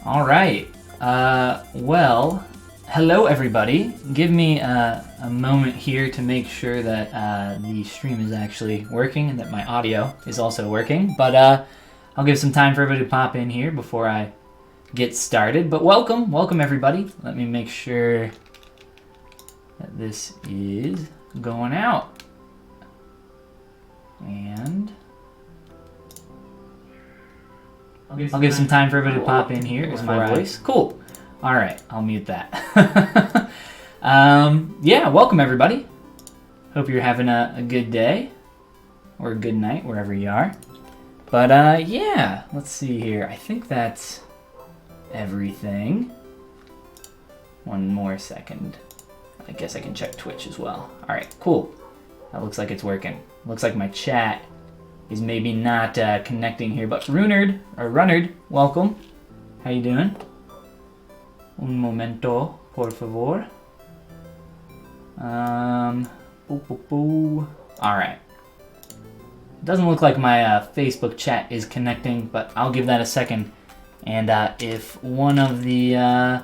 All right. Well, hello everybody. Give me a moment here to make sure that the stream is actually working and that my audio is also working. But I'll give some time for everybody to pop in here before I get started. But welcome everybody. Let me make sure that this is going out. And I'll give some time for everybody to pop in here. Is my voice cool? All right, I'll mute that. Yeah, welcome everybody. Hope you're having a good day or a good night wherever you are. But yeah, let's see here. I think that's everything. One more second. I guess I can check Twitch as well. All right, cool. That looks like it's working. Looks like my chat is maybe not connecting here, but Runnard, welcome. How you doing? Un momento, por favor. All right. Doesn't look like my Facebook chat is connecting, but I'll give that a second. And if one of the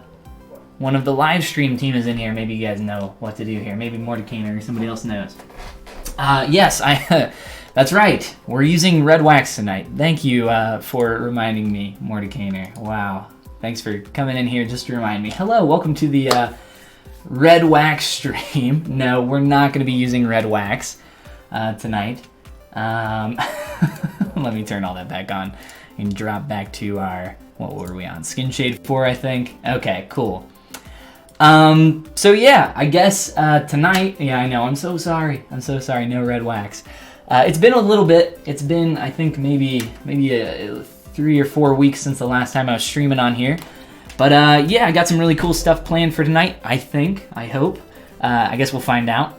live stream team is in here, maybe you guys know what to do here. Maybe Mordecai or somebody else knows. Yes, that's right. We're using red wax tonight. Thank you for reminding me, Mordecai. Wow. Thanks for coming in here just to remind me. Hello, welcome to the red wax stream. No, we're not going to be using red wax tonight. Let me turn all that back on and drop back to our, what were we on? Skin Shade 4, I think. Okay, cool. So yeah, I guess tonight, yeah, I know, I'm so sorry, no red wax. It's been a little bit, it's been, I think, maybe 3 or 4 weeks since the last time I was streaming on here. But yeah, I got some really cool stuff planned for tonight, I hope. I guess we'll find out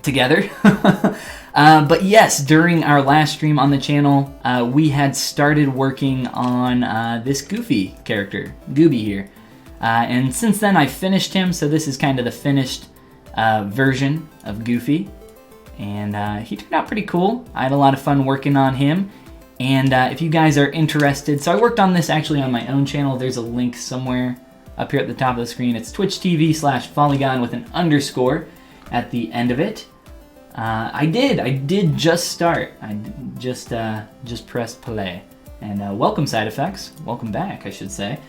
together. But yes, during our last stream on the channel, we had started working on this Goofy character, Gooby here. And since then I finished him, so this is kind of the finished version of Goofy. And he turned out pretty cool. I had a lot of fun working on him. And if you guys are interested, so I worked on this actually on my own channel. There's a link somewhere up here at the top of the screen. It's twitch.tv/Follygon with an underscore at the end of it. I did just start. I just pressed play. And welcome Side Effects. Welcome back, I should say.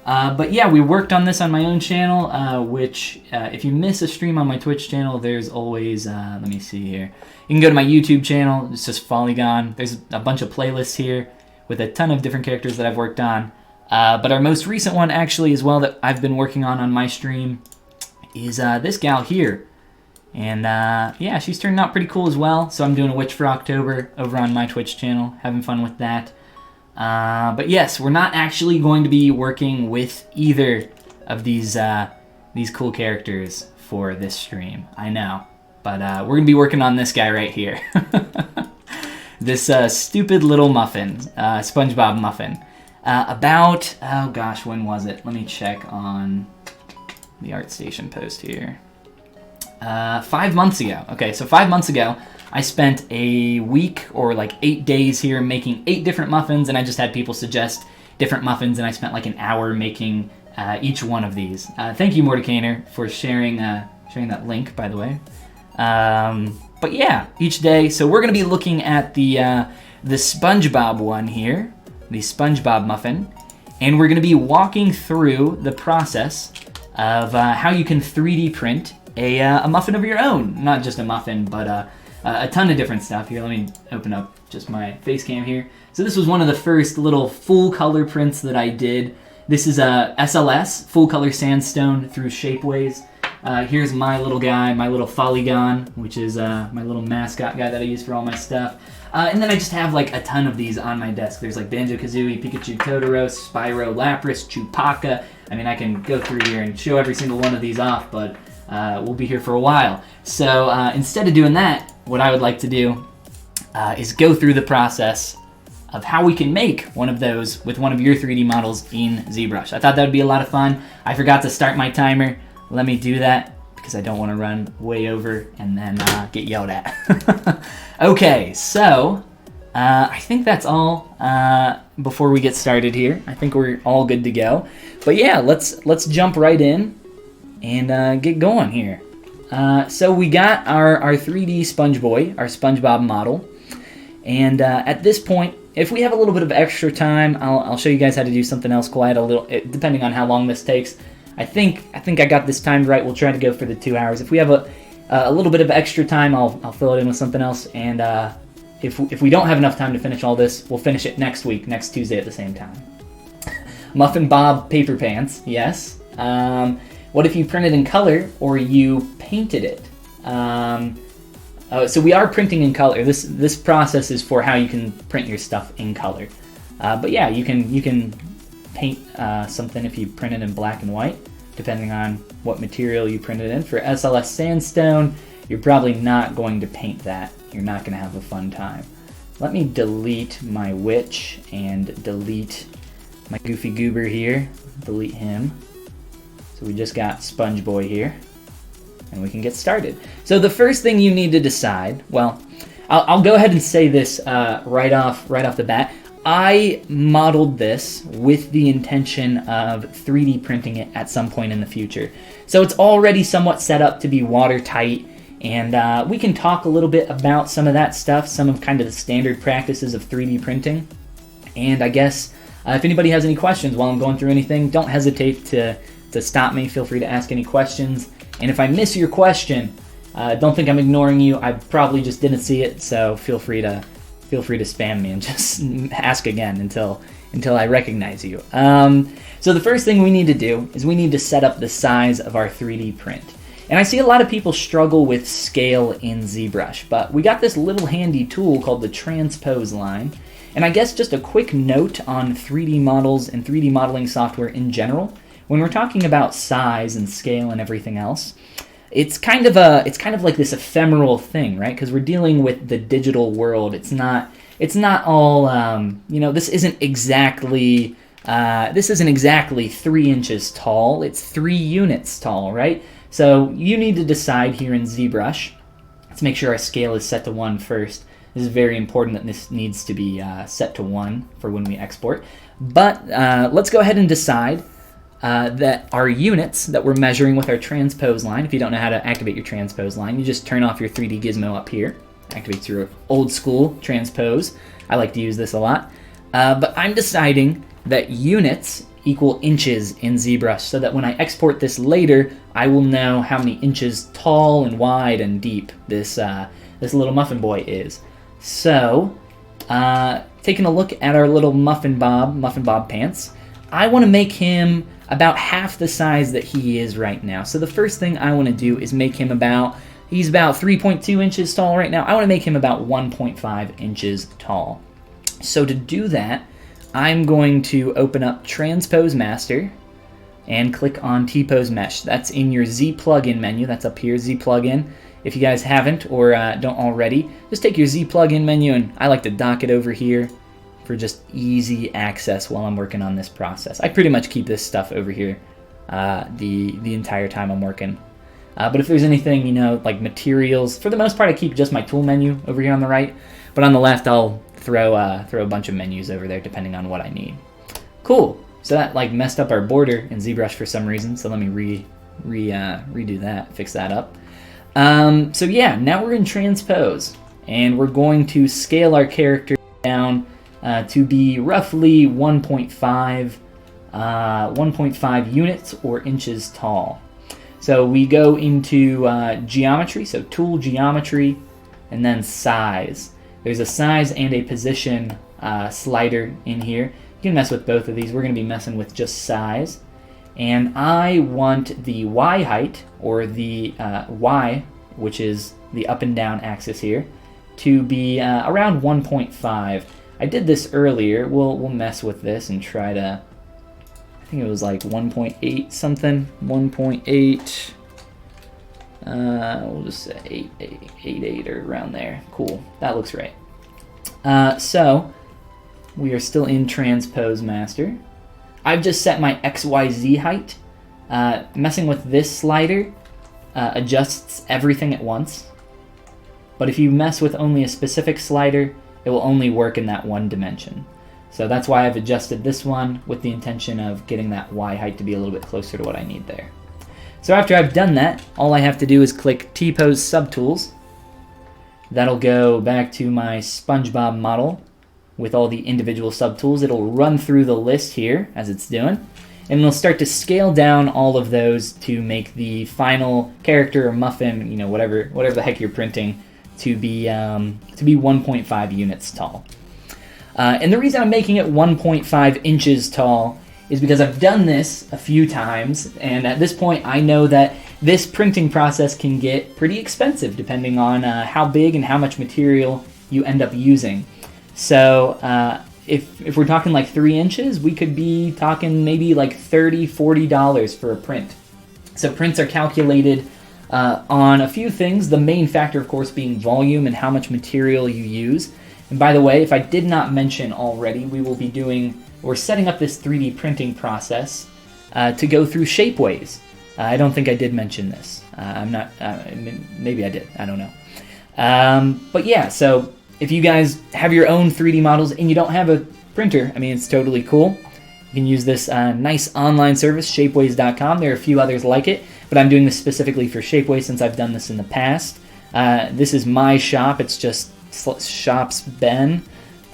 But yeah, we worked on this on my own channel, which if you miss a stream on my Twitch channel, there's always, let me see here. You can go to my YouTube channel, it's just Follygon. There's a bunch of playlists here with a ton of different characters that I've worked on. But our most recent one actually as well that I've been working on my stream is this gal here. And yeah, she's turned out pretty cool as well. So I'm doing a Witch for October over on my Twitch channel, having fun with that. But yes, we're not actually going to be working with either of these cool characters for this stream. I know, but we're gonna be working on this guy right here. This stupid little muffin, SpongeBob muffin. About, oh gosh, when was it? Let me check on the ArtStation post here. 5 months ago. Okay, so 5 months ago, I spent a week or like 8 days here making 8 different muffins, and I just had people suggest different muffins, and I spent like an hour making each one of these. Thank you, Mordecai, for sharing that link, by the way. But yeah, each day. So we're gonna be looking at the SpongeBob one here, the SpongeBob muffin, and we're gonna be walking through the process of how you can 3D print a muffin of your own. Not just a muffin, but a ton of different stuff. Here, let me open up just my face cam here. So this was one of the first little full color prints that I did. This is a SLS, full color sandstone through Shapeways. Here's my little guy, my little Follygon, which is my little mascot guy that I use for all my stuff. And then I just have like a ton of these on my desk. There's like Banjo-Kazooie, Pikachu, Totoro, Spyro, Lapras, Chewbacca. I mean, I can go through here and show every single one of these off, but we'll be here for a while. So instead of doing that, what I would like to do is go through the process of how we can make one of those with one of your 3D models in ZBrush. I thought that would be a lot of fun. I forgot to start my timer. Let me do that because I don't want to run way over and then get yelled at. Okay, so I think that's all before we get started here. I think we're all good to go. But yeah, let's jump right in and get going here. So we got our 3D Sponge Boy, our SpongeBob model. And at this point, if we have a little bit of extra time, I'll show you guys how to do something else cool. I had a little, depending on how long this takes. I think I got this timed right. We'll try to go for the 2 hours. If we have a little bit of extra time, I'll fill it in with something else. And if we don't have enough time to finish all this, we'll finish it next week, next Tuesday at the same time. Muffin Bob paper pants, yes. What if you printed in color or you painted it? So we are printing in color. This process is for how you can print your stuff in color. But yeah, you can paint something if you print it in black and white, depending on what material you print it in. For SLS sandstone, you're probably not going to paint that. You're not going to have a fun time. Let me delete my witch and delete my goofy goober here. Delete him. So we just got Sponge Boy here. And we can get started. So the first thing you need to decide, well, I'll go ahead and say this right off the bat. I modeled this with the intention of 3D printing it at some point in the future. So it's already somewhat set up to be watertight, and we can talk a little bit about some of that stuff, some of kind of the standard practices of 3D printing. And I guess if anybody has any questions while I'm going through anything, don't hesitate to stop me. Feel free to ask any questions. And if I miss your question, don't think I'm ignoring you. I probably just didn't see it, so feel free to spam me and just ask again until I recognize you. So the first thing we need to do is we need to set up the size of our 3D print. And I see a lot of people struggle with scale in ZBrush, but we got this little handy tool called the transpose line. And I guess just a quick note on 3D models and 3D modeling software in general. When we're talking about size and scale and everything else, it's kind of like this ephemeral thing, right? Because we're dealing with the digital world. It's not all this isn't exactly 3 inches tall. It's 3 units tall, right? So you need to decide here in ZBrush. Let's make sure our scale is set to 1 first. This is very important that this needs to be set to 1 for when we export. But let's go ahead and decide that our units that we're measuring with our transpose line. If you don't know how to activate your transpose line, you just turn off your 3D gizmo up here. Activates your old school transpose. I like to use this a lot. But I'm deciding that units equal inches in ZBrush so that when I export this later, I will know how many inches tall and wide and deep this little Muffin Boy is. So, taking a look at our little Muffin Bob pants, I want to make him about half the size that he is right now. So the first thing I want to do is make him he's about 3.2 inches tall right now. I want to make him about 1.5 inches tall. So to do that, I'm going to open up Transpose Master and click on T-Pose Mesh. That's in your Z plugin menu. That's up here, Z plugin. If you guys haven't or don't already, just take your Z plugin menu, and I like to dock it over here for just easy access while I'm working on this process. I pretty much keep this stuff over here the entire time I'm working. But if there's anything, like materials, for the most part I keep just my tool menu over here on the right, but on the left I'll throw a bunch of menus over there depending on what I need. Cool. So that messed up our border in ZBrush for some reason, so let me redo that, fix that up. So yeah, now we're in transpose, and we're going to scale our character down to be roughly 1.5 units or inches tall. So we go into geometry, so tool geometry, and then size. There's a size and a position slider in here. You can mess with both of these. We're going to be messing with just size. And I want the Y height, or the Y, which is the up and down axis here, to be around 1.5. I did this earlier. We'll mess with this and try to, I think it was like 1.8 something, 1.8, we'll just say 8 or around there. Cool, that looks right. So we are still in Transpose Master. I've just set my XYZ height. Messing with this slider adjusts everything at once. But if you mess with only a specific slider, it will only work in that one dimension. So that's why I've adjusted this one with the intention of getting that Y height to be a little bit closer to what I need there. So after I've done that, all I have to do is click T-Pose Subtools. That'll go back to my SpongeBob model with all the individual subtools. It'll run through the list here as it's doing, and it'll start to scale down all of those to make the final character or muffin, you know, whatever the heck you're printing, to be 1.5 units tall. And the reason I'm making it 1.5 inches tall is because I've done this a few times, and at this point I know that this printing process can get pretty expensive depending on how big and how much material you end up using. So if we're talking like 3 inches, we could be talking maybe like $30, $40 for a print. So prints are calculated on a few things, the main factor of course being volume and how much material you use. And by the way, if I did not mention already, we're setting up this 3D printing process to go through Shapeways. I don't think I did mention this. Maybe I did, I don't know. But yeah, so if you guys have your own 3D models and you don't have a printer, I mean, it's totally cool. You can use this nice online service, shapeways.com. There are a few others like it, but I'm doing this specifically for Shapeways since I've done this in the past. This is my shop. It's just Shops Ben.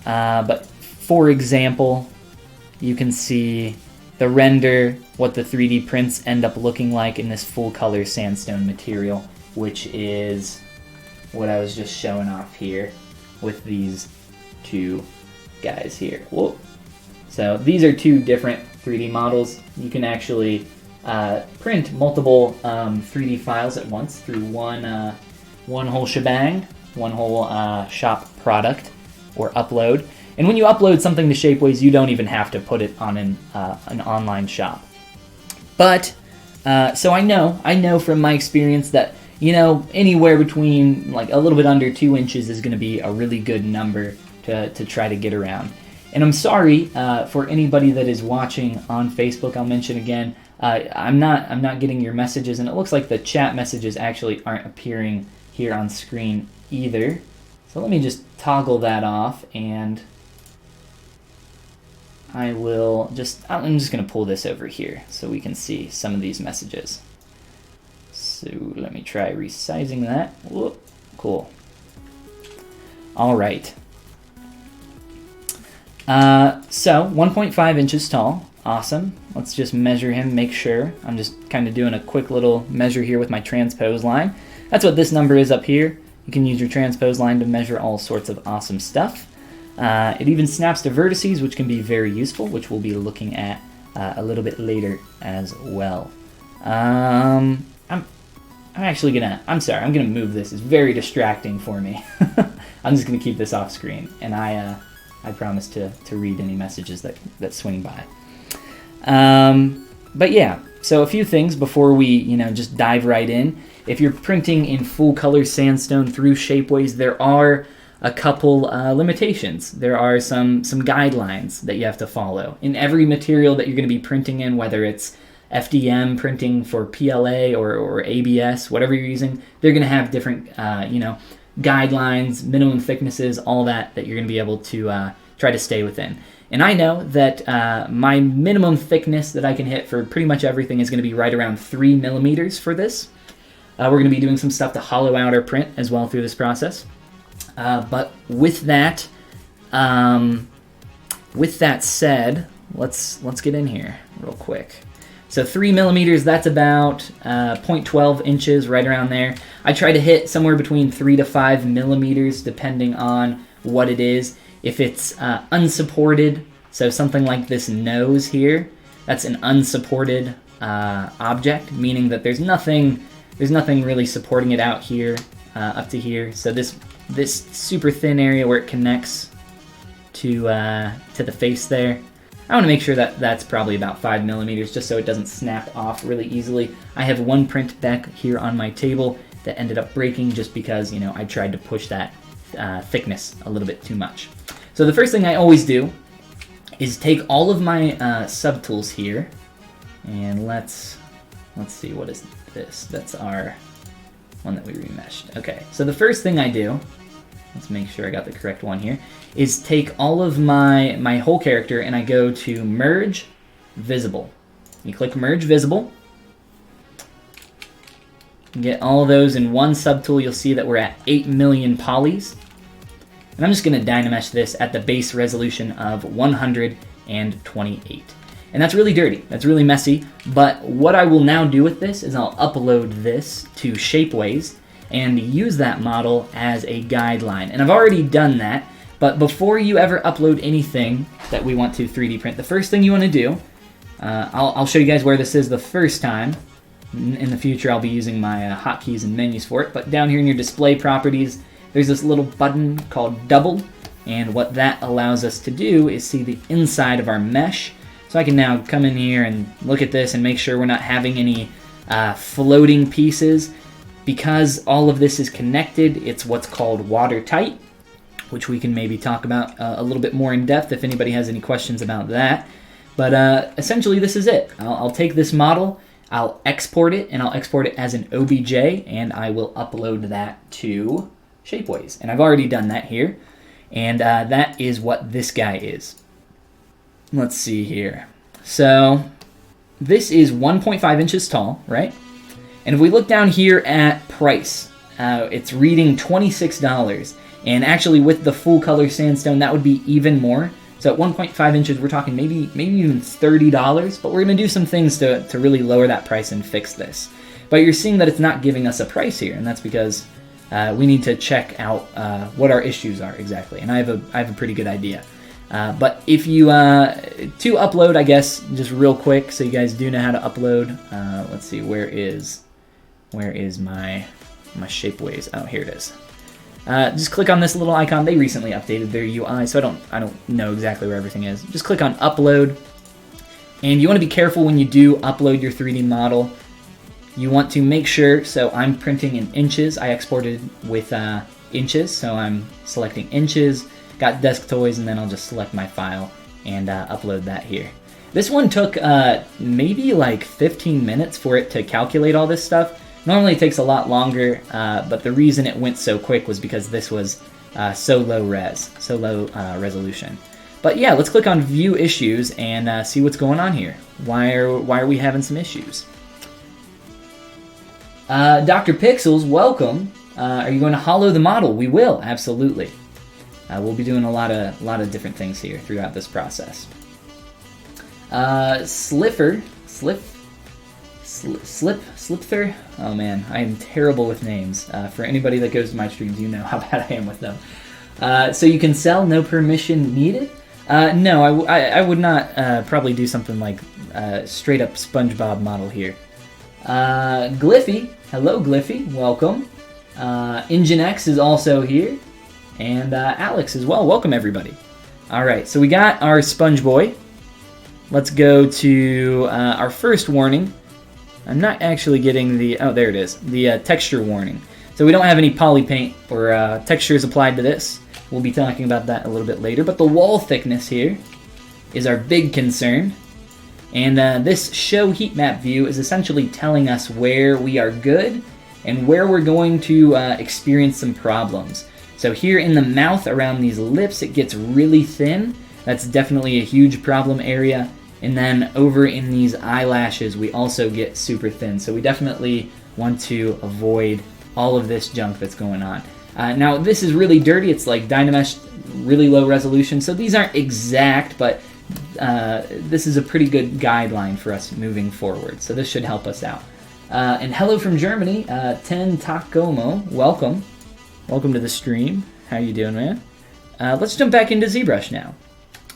But for example, you can see the render, what the 3D prints end up looking like in this full color sandstone material, which is what I was just showing off here with these two guys here. Whoa. So these are two different 3D models. You can actually print multiple 3D files at once through one whole shebang, one whole shop product or upload. And when you upload something to Shapeways, you don't even have to put it on an online shop. But so I know from my experience that, you know, anywhere between like a little bit under 2 inches is going to be a really good number to try to get around. And I'm sorry for anybody that is watching on Facebook. I'll mention again, I'm not getting your messages, and it looks like the chat messages actually aren't appearing here on screen either. So let me just toggle that off, and I'm just going to pull this over here so we can see some of these messages. So let me try resizing that. Whoop, cool. All right. So 1.5 inches tall. Awesome. Let's just measure him, make sure. I'm just kind of doing a quick little measure here with my transpose line. That's what this number is up here. You can use your transpose line to measure all sorts of awesome stuff. It even snaps to vertices, which can be very useful, which we'll be looking at a little bit later as well. I'm gonna move this. It's very distracting for me. I'm just gonna keep this off screen, and I promise to read any messages that swing by. But yeah, so a few things before we just dive right in. If you're printing in full color sandstone through Shapeways, there are a couple limitations. There are some guidelines that you have to follow. In every material that you're going to be printing in, whether it's FDM printing for PLA or ABS, whatever you're using, they're going to have different guidelines, minimum thicknesses, all that you're going to be able to try to stay within. And I know that my minimum thickness that I can hit for pretty much everything is going to be right around 3 millimeters for this. We're going to be doing some stuff to hollow out our print as well through this process. But with that said, let's get in here real quick. So 3 millimeters, that's about 0.12 inches, right around there. I try to hit somewhere between 3 to 5 millimeters, depending on what it is. If it's unsupported, so something like this nose here, that's an unsupported object, meaning that there's nothing really supporting it out here, up to here. So this super thin area where it connects to the face there, I want to make sure that that's probably about 5 millimeters, just so it doesn't snap off really easily. I have one print back here on my table that ended up breaking just because I tried to push that thickness a little bit too much. So the first thing I always do is take all of my subtools here, and let's see, what is this? That's our one that we remeshed. Okay, so the first thing I do let's make sure I got the correct one here, is take all of my whole character and I go to Merge Visible. You click Merge Visible. Get all of those in one subtool. You'll see that we're at 8 million polys. And I'm just going to Dynamesh this at the base resolution of 128. And that's really dirty. That's really messy. But what I will now do with this is I'll upload this to Shapeways and use that model as a guideline. And I've already done that. But before you ever upload anything that we want to 3D print, the first thing you want to do, I'll show you guys where this is the first time. In the future, I'll be using my hotkeys and menus for it. But down here in your display properties, there's this little button called Double. And what that allows us to do is see the inside of our mesh. So I can now come in here and look at this and make sure we're not having any floating pieces. Because all of this is connected, it's what's called watertight, which we can maybe talk about a little bit more in depth if anybody has any questions about that. But essentially, this is it. I'll take this model, I'll export it, and I'll export it as an OBJ, and I will upload that to Shapeways. And I've already done that here. And that is what this guy is. Let's see here. So this is 1.5 inches tall, right? And if we look down here at price, it's reading $26. And actually with the full color sandstone, that would be even more. So at 1.5 inches, we're talking maybe even $30. But we're going to do some things to really lower that price and fix this. But you're seeing that it's not giving us a price here. And that's because we need to check out what our issues are exactly. And I have a pretty good idea. But if you, to upload, I guess, just real quick, so you guys do know how to upload. Let's see, where is my Shapeways? Oh, here it is. Just click on this little icon. They recently updated their UI, so I don't know exactly where everything is. Just click on Upload, and you want to be careful when you do upload your 3D model. You want to make sure, so I'm printing in inches. I exported with inches, so I'm selecting inches. Got desk toys, and then I'll just select my file and upload that here. This one took maybe like 15 minutes for it to calculate all this stuff. Normally it takes a lot longer, but the reason it went so quick was because this was so low resolution. But yeah, let's click on View Issues and see what's going on here. Why are we having some issues? Dr. Pixels, welcome. Are you going to hollow the model? We will, absolutely. We'll be doing a lot of different things here throughout this process. Slipper. Oh man, I am terrible with names. For anybody that goes to my streams, you know how bad I am with them. So you can sell, no permission needed? No, I would not probably do something like straight up SpongeBob model here. Gliffy, hello Gliffy, welcome. Nginx is also here. And Alex as well. Welcome, everybody. All right, so we got our Sponge Boy. Let's go to our first warning. I'm not actually getting the... Oh, there it is. The texture warning. So we don't have any poly paint or textures applied to this. We'll be talking about that a little bit later. But the wall thickness here is our big concern. And this show heat map view is essentially telling us where we are good and where we're going to experience some problems. So here in the mouth around these lips, it gets really thin. That's definitely a huge problem area. And then over in these eyelashes, we also get super thin. So we definitely want to avoid all of this junk that's going on. Now, this is really dirty. It's like Dynamesh, really low resolution. So these aren't exact, but this is a pretty good guideline for us moving forward. So this should help us out. And hello from Germany, Ten Takomo, welcome. Welcome to the stream. How you doing, man? Let's jump back into ZBrush now.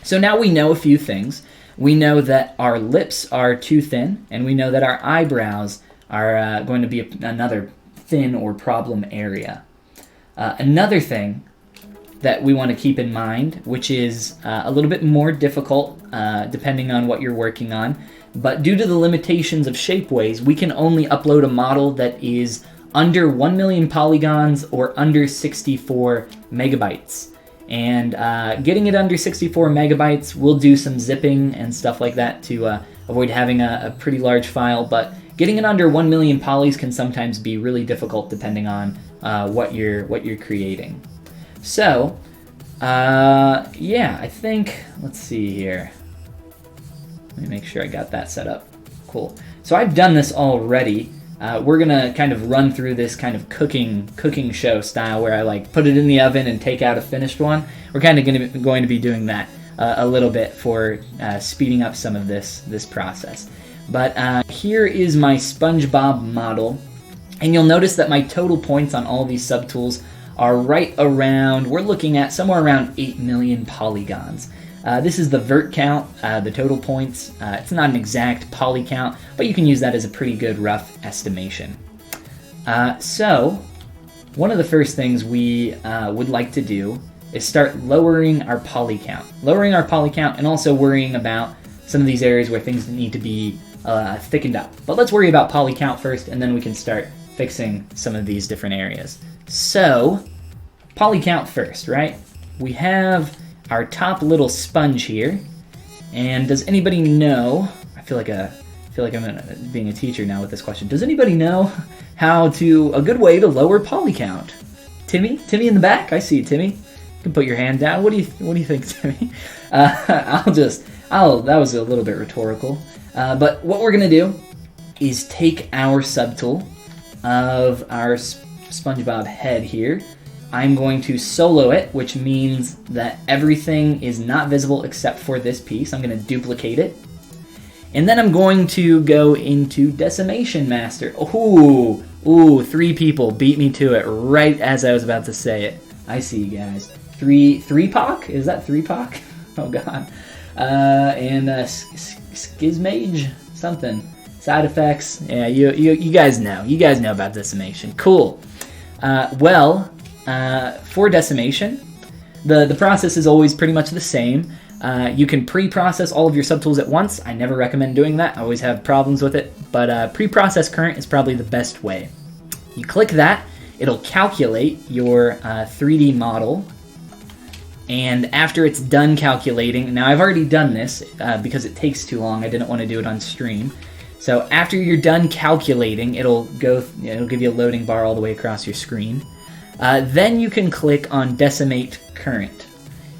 So now we know a few things. We know that our lips are too thin, and we know that our eyebrows are going to be another thin or problem area. Another thing that we want to keep in mind, which is a little bit more difficult depending on what you're working on, but due to the limitations of Shapeways, we can only upload a model that is under 1 million polygons or under 64 megabytes. And getting it under 64 megabytes, we'll do some zipping and stuff like that to avoid having a pretty large file, but getting it under 1 million polys can sometimes be really difficult depending on what you're creating. So, yeah, I think, let's see here. Let me make sure I got that set up. Cool. So I've done this already. We're gonna kind of run through this kind of cooking show style where I like put it in the oven and take out a finished one. We're kind of going to be doing that a little bit for speeding up some of this process. But here is my SpongeBob model, and you'll notice that my total points on all these subtools are right around, we're looking at somewhere around 8 million polygons. This is the vert count, the total points. It's not an exact poly count, but you can use that as a pretty good rough estimation. So, one of the first things we would like to do is start lowering our poly count. Lowering our poly count and also worrying about some of these areas where things need to be thickened up. But let's worry about poly count first, and then we can start fixing some of these different areas. So, poly count first, right? We have our top little sponge here, and does anybody know? I feel like I'm being a teacher now with this question. Does anybody know a good way to lower poly count? Timmy in the back. I see you, Timmy. You can put your hand down. What do you think, Timmy? That was a little bit rhetorical. But what we're gonna do is take our subtool of our SpongeBob head here. I'm going to solo it, which means that everything is not visible except for this piece. I'm going to duplicate it. And then I'm going to go into Decimation Master. Ooh, 3 people beat me to it right as I was about to say it. I see you guys. 3-Poc? Is that 3-Poc? Oh god. And Skizmage? Something. Side effects. Yeah, you guys know. You guys know about Decimation. Cool. For decimation, the process is always pretty much the same. You can pre-process all of your subtools at once. I never recommend doing that. I always have problems with it. But pre-process current is probably the best way. You click that. It'll calculate your 3D model. And after it's done calculating, now I've already done this because it takes too long. I didn't want to do it on stream. So after you're done calculating, it'll give you a loading bar all the way across your screen. Then you can click on Decimate Current.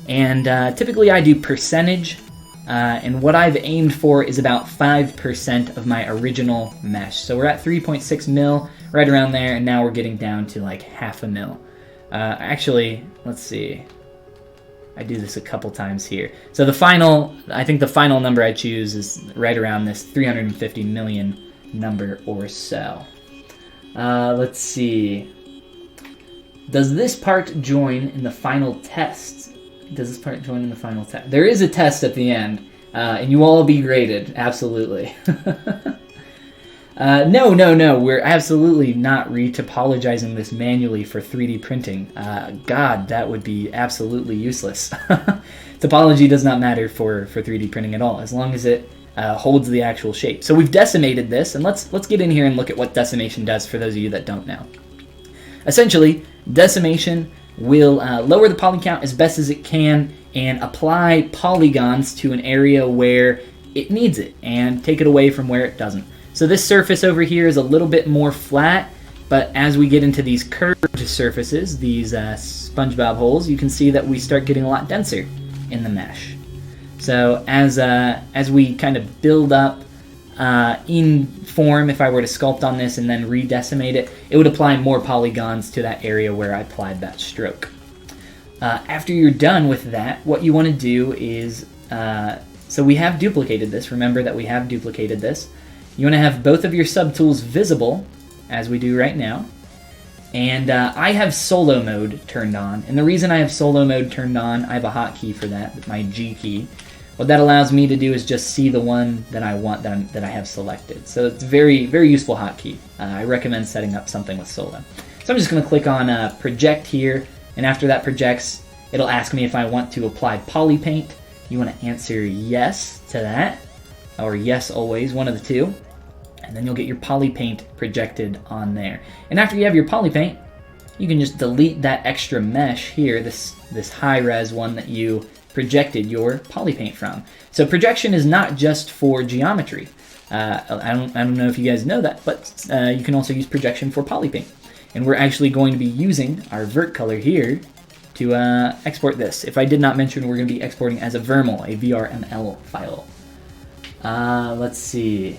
And typically I do percentage, and what I've aimed for is about 5% of my original mesh. So we're at 3.6 mil, right around there, and now we're getting down to like half a mil. Actually, let's see. I do this a couple times here. So I think the final number I choose is right around this 350 million number or so. Let's see. Does this part join in the final test? There is a test at the end, and you all be graded, absolutely. No, we're absolutely not retopologizing this manually for 3D printing. God, that would be absolutely useless. Topology does not matter for 3D printing at all, as long as it holds the actual shape. So we've decimated this, and let's get in here and look at what decimation does for those of you that don't know. Essentially, decimation will lower the poly count as best as it can and apply polygons to an area where it needs it and take it away from where it doesn't. So this surface over here is a little bit more flat, but as we get into these curved surfaces, these SpongeBob holes, you can see that we start getting a lot denser in the mesh. So as we kind of build up in form, if I were to sculpt on this and then redecimate it, it would apply more polygons to that area where I applied that stroke. After you're done with that, what you want to do is, so we have duplicated this. Remember that we have duplicated this. You want to have both of your subtools visible, as we do right now. And I have solo mode turned on. And the reason I have solo mode turned on, I have a hotkey for that, my G key. What that allows me to do is just see the one that I want that I have selected. So it's a very, very useful hotkey. I recommend setting up something with solo. So I'm just going to click on project here, and after that projects, it'll ask me if I want to apply poly paint. You want to answer yes to that, or yes always, one of the two, and then you'll get your poly paint projected on there. And after you have your poly paint, you can just delete that extra mesh here, this high res one that you projected your poly paint from. So projection is not just for geometry. I don't know if you guys know that, but you can also use projection for poly paint. And we're actually going to be using our vert color here to export this. If I did not mention, we're going to be exporting as a VRML, a VRML file. Let's see.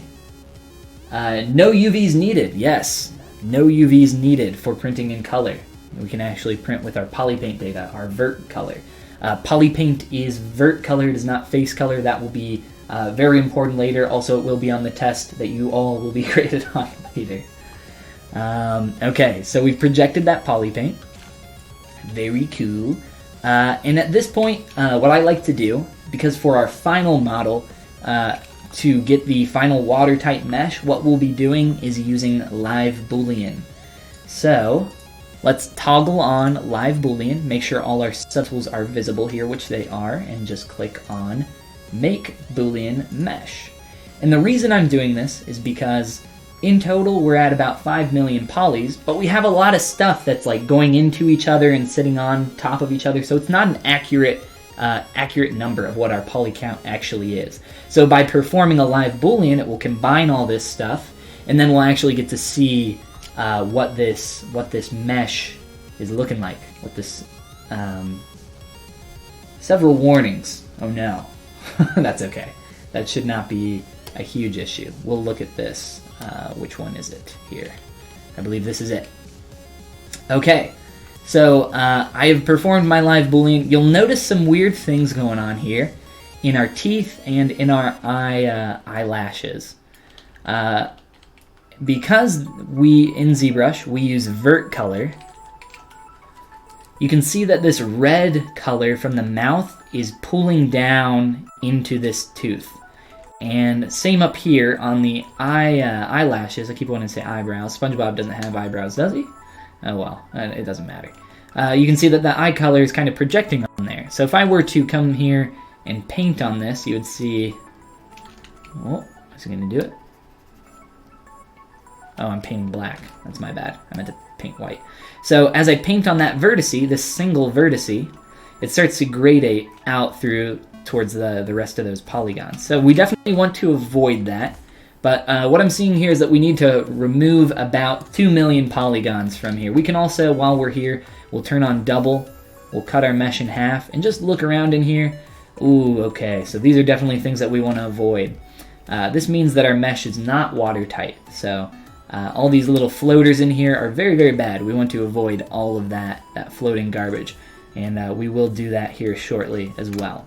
No UVs needed. Yes, no UVs needed for printing in color. We can actually print with our polypaint data, our vert color. Polypaint is vert color, it is not face color. That will be very important later. Also, it will be on the test that you all will be graded on later. Okay, so we've projected that polypaint. Very cool. And at this point, what I like to do, because for our final model, to get the final watertight mesh, what we'll be doing is using live boolean. So let's toggle on live boolean, make sure all our subtools are visible here, which they are, and just click on make boolean mesh. And the reason I'm doing this is because in total we're at about 5 million polys, but we have a lot of stuff that's like going into each other and sitting on top of each other, so it's not an accurate number of what our poly count actually is. So by performing a live boolean, it will combine all this stuff, and then we'll actually get to see what this mesh is looking like. What this several warnings. Oh no, that's okay. That should not be a huge issue. We'll look at this. Which one is it here? I believe this is it. Okay. So I have performed my live boolean. You'll notice some weird things going on here in our teeth and in our eyelashes. Because in ZBrush we use vert color, you can see that this red color from the mouth is pulling down into this tooth. And same up here on the eyelashes. I keep wanting to say eyebrows. SpongeBob doesn't have eyebrows, does he? Oh well, it doesn't matter. You can see that the eye color is kind of projecting on there. So if I were to come here and paint on this, you would see... Oh, is it going to do it? Oh, I'm painting black. That's my bad. I meant to paint white. So as I paint on that vertice, this single vertice, it starts to gradate out towards the rest of those polygons. So we definitely want to avoid that. But what I'm seeing here is that we need to remove about 2 million polygons from here. We can also, while we're here, we'll turn on double. We'll cut our mesh in half and just look around in here. Ooh, okay, so these are definitely things that we want to avoid. This means that our mesh is not watertight. So all these little floaters in here are very, very bad. We want to avoid all of that floating garbage. And we will do that here shortly as well.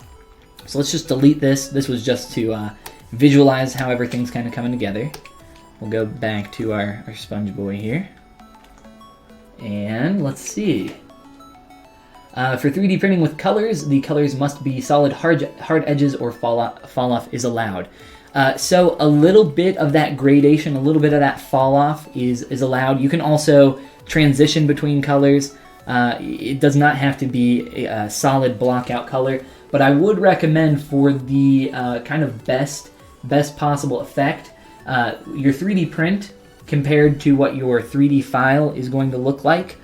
So let's just delete this. This was just to visualize how everything's kind of coming together. We'll go back to our sponge boy here. And let's see. For 3D printing with colors, the colors must be solid, hard edges, or fall off is allowed. So a little bit of that gradation, a little bit of that fall off is allowed. You can also transition between colors. It does not have to be a solid block out color, but I would recommend for the kind of best possible effect, your 3D print compared to what your 3D file is going to look like.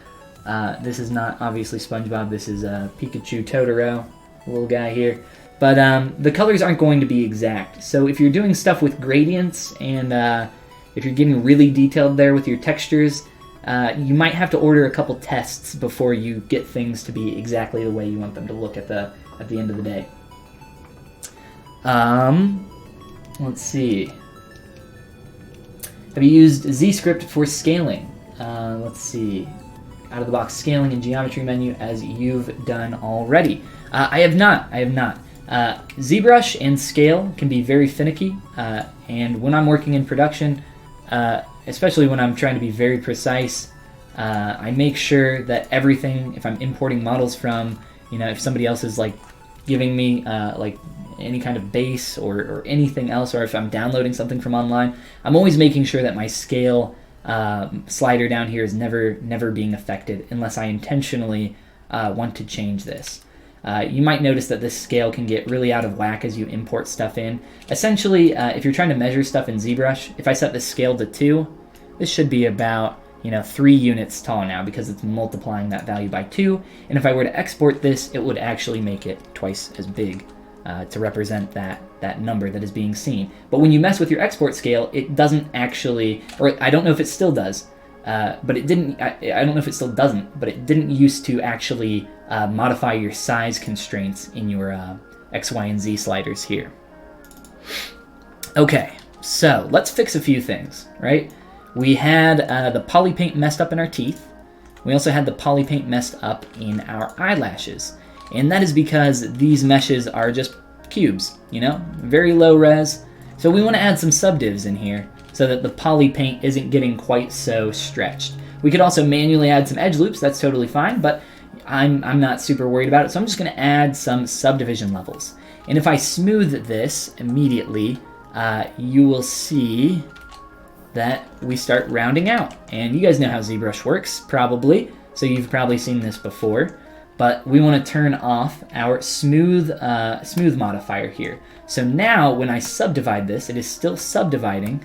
This is not obviously SpongeBob, this is Pikachu Totoro, little guy here. But the colors aren't going to be exact. So if you're doing stuff with gradients and if you're getting really detailed there with your textures, you might have to order a couple tests before you get things to be exactly the way you want them to look at the end of the day. Let's see. Have you used ZScript for scaling? Let's see. Out of the box scaling and geometry menu as you've done already. I have not. ZBrush and scale can be very finicky, and when I'm working in production, especially when I'm trying to be very precise, I make sure that everything, if I'm importing models from, if somebody else is like giving me like any kind of base or anything else, or if I'm downloading something from online, I'm always making sure that my scale slider down here is never being affected unless I intentionally want to change this. You might notice that this scale can get really out of whack as you import stuff in. Essentially, if you're trying to measure stuff in ZBrush, if I set this scale to 2, this should be about 3 units tall now because it's multiplying that value by 2. And if I were to export this, it would actually make it twice as big to represent that number that is being seen. But when you mess with your export scale, it doesn't actually, or I don't know if it still does, but it didn't. I don't know if it still doesn't, but it didn't used to actually modify your size constraints in your X, Y, and Z sliders here. Okay, so let's fix a few things, right? We had the poly paint messed up in our teeth. We also had the poly paint messed up in our eyelashes. And that is because these meshes are just cubes, you know, very low res. So we want to add some subdivs in here so that the poly paint isn't getting quite so stretched. We could also manually add some edge loops, that's totally fine, but I'm not super worried about it, so I'm just going to add some subdivision levels. And if I smooth this immediately, you will see that we start rounding out. And you guys know how ZBrush works, probably, so you've probably seen this before. But we want to turn off our smooth modifier here. So now when I subdivide this, it is still subdividing,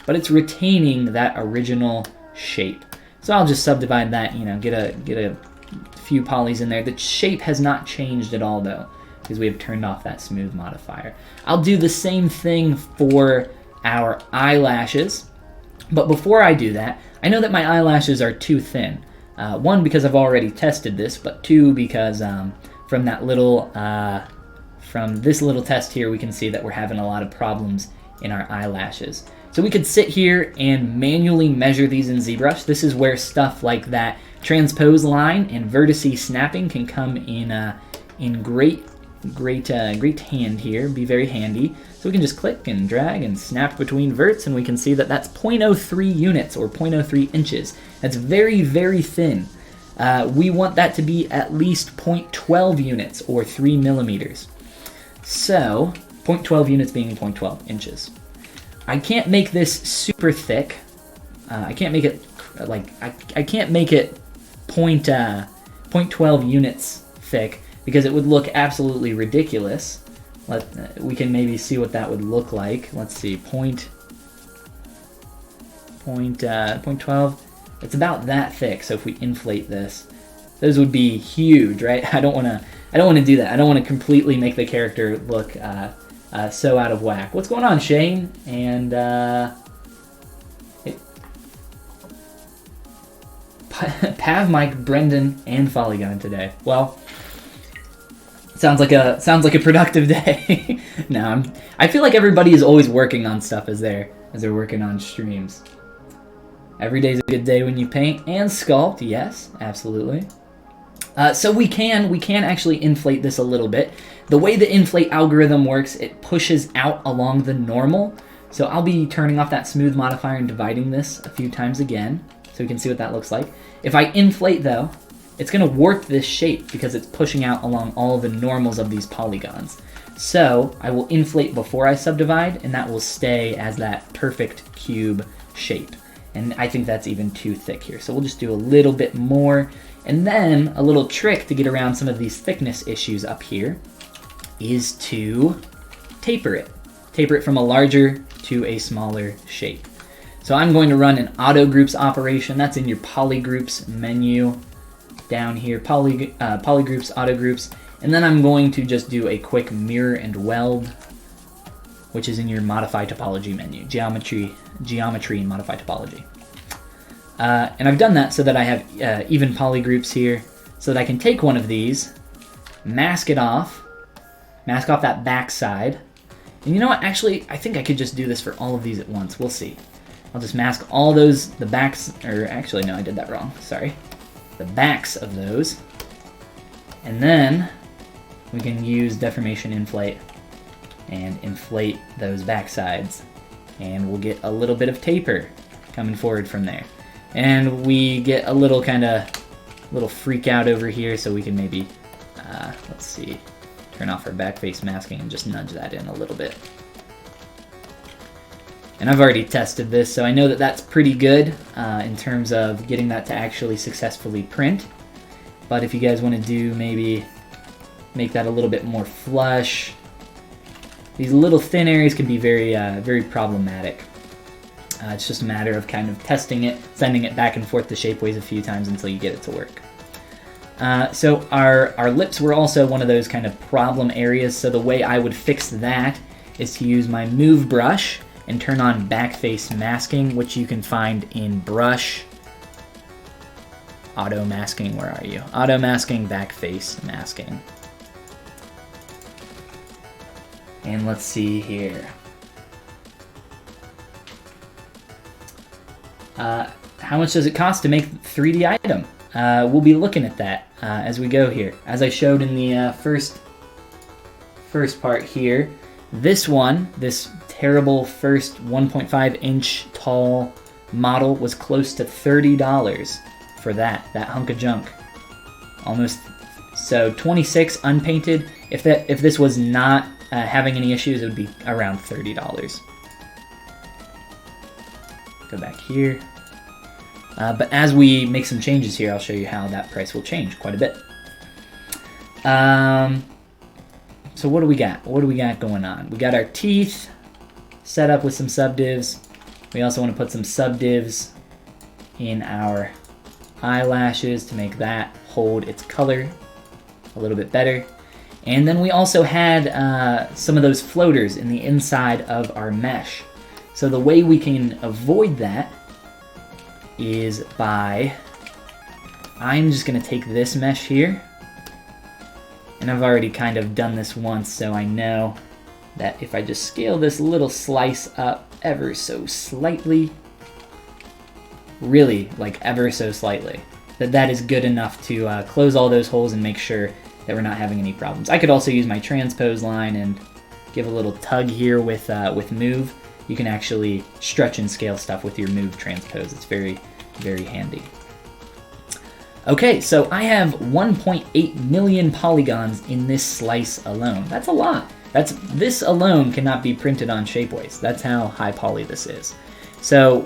but it's retaining that original shape. So I'll just subdivide that, you know, get a few polys in there. The shape has not changed at all though, because we have turned off that smooth modifier. I'll do the same thing for our eyelashes, but before I do that, I know that my eyelashes are too thin. One, because I've already tested this, but two, because from this little test here, we can see that we're having a lot of problems in our eyelashes. So we could sit here and manually measure these in ZBrush. This is where stuff like that transpose line and vertice snapping can come in great hand here, be very handy. So we can just click and drag and snap between verts, and we can see that that's 0.03 units or 0.03 inches. That's very, very thin. We want that to be at least 0.12 units or 3 millimeters. So 0.12 units being 0.12 inches. I can't make this super thick. I can't make it like I can't make it 0.12 units thick because it would look absolutely ridiculous. We can maybe see what that would look like. Let's see, 0.12. It's about that thick. So if we inflate this, those would be huge, right? I don't want to do that. I don't want to completely make the character look so out of whack. What's going on, Shane? And Pav, Mike, Brendan, and Follygon today. Well, sounds like a productive day. No, I feel like everybody is always working on stuff as they're working on streams. Every day's a good day when you paint and sculpt. Yes, absolutely. So we can actually inflate this a little bit. The way the inflate algorithm works, it pushes out along the normal. So I'll be turning off that smooth modifier and dividing this a few times again, so we can see what that looks like. If I inflate though, it's gonna warp this shape because it's pushing out along all of the normals of these polygons. So I will inflate before I subdivide, and that will stay as that perfect cube shape. And I think that's even too thick here. So we'll just do a little bit more. And then a little trick to get around some of these thickness issues up here is to taper it. Taper it from a larger to a smaller shape. So I'm going to run an auto groups operation. That's in your polygroups menu down here, polygroups, auto groups. And then I'm going to just do a quick mirror and weld, which is in your modify topology menu, geometry and modify topology. And I've done that so that I have even polygroups here, so that I can take one of these, mask off that back side. And you know what, actually, I think I could just do this for all of these at once. We'll see. I'll just mask all those, the backs, or actually, no, I did that wrong, sorry. The backs of those. And then we can use deformation inflate and inflate those back sides. And we'll get a little bit of taper coming forward from there. And we get a little little freak out over here, so we can maybe, let's see, turn off our back face masking and just nudge that in a little bit. And I've already tested this, so I know that that's pretty good in terms of getting that to actually successfully print. But if you guys want to do maybe make that a little bit more flush, these little thin areas can be very, very problematic. It's just a matter of kind of testing it, sending it back and forth to Shapeways a few times until you get it to work. So our lips were also one of those kind of problem areas, so the way I would fix that is to use my Move brush and turn on back face masking, which you can find in Brush, Auto masking, where are you? Auto masking, back face masking. And let's see here. How much does it cost to make 3D item? We'll be looking at that as we go here. As I showed in the first part here, this terrible first 1.5 inch tall model was close to $30 for that hunk of junk. Almost, so 26 unpainted. If this was not having any issues, it would be around $30. Go back here. But as we make some changes here, I'll show you how that price will change quite a bit. So what do we got? What do we got going on? We got our teeth set up with some subdivs. We also want to put some subdivs in our eyelashes to make that hold its color a little bit better. And then we also had some of those floaters in the inside of our mesh. So the way we can avoid that is by, I'm just going to take this mesh here, and I've already kind of done this once, so I know that if I just scale this little slice up ever so slightly, really like ever so slightly, that is good enough to close all those holes and make sure that we're not having any problems. I could also use my transpose line and give a little tug here with move. You can actually stretch and scale stuff with your move transpose. It's very, very handy. Okay, so I have 1.8 million polygons in this slice alone. That's a lot. This alone cannot be printed on Shapeways. That's how high poly this is. So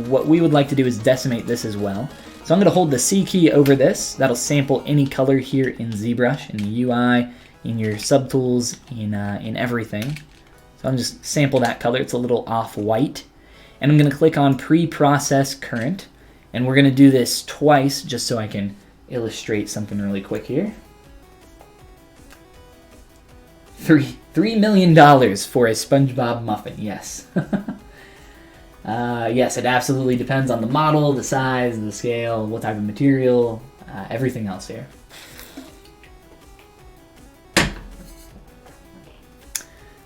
what we would like to do is decimate this as well. So I'm going to hold the C key over this. That'll sample any color here in ZBrush, in the UI, in your subtools, in everything. So I'm just sample that color. It's a little off-white. And I'm going to click on Pre-Process Current. And we're going to do this twice just so I can illustrate something really quick here. $3 million for a SpongeBob muffin, yes. Yes, it absolutely depends on the model, the size, the scale, what type of material, everything else here.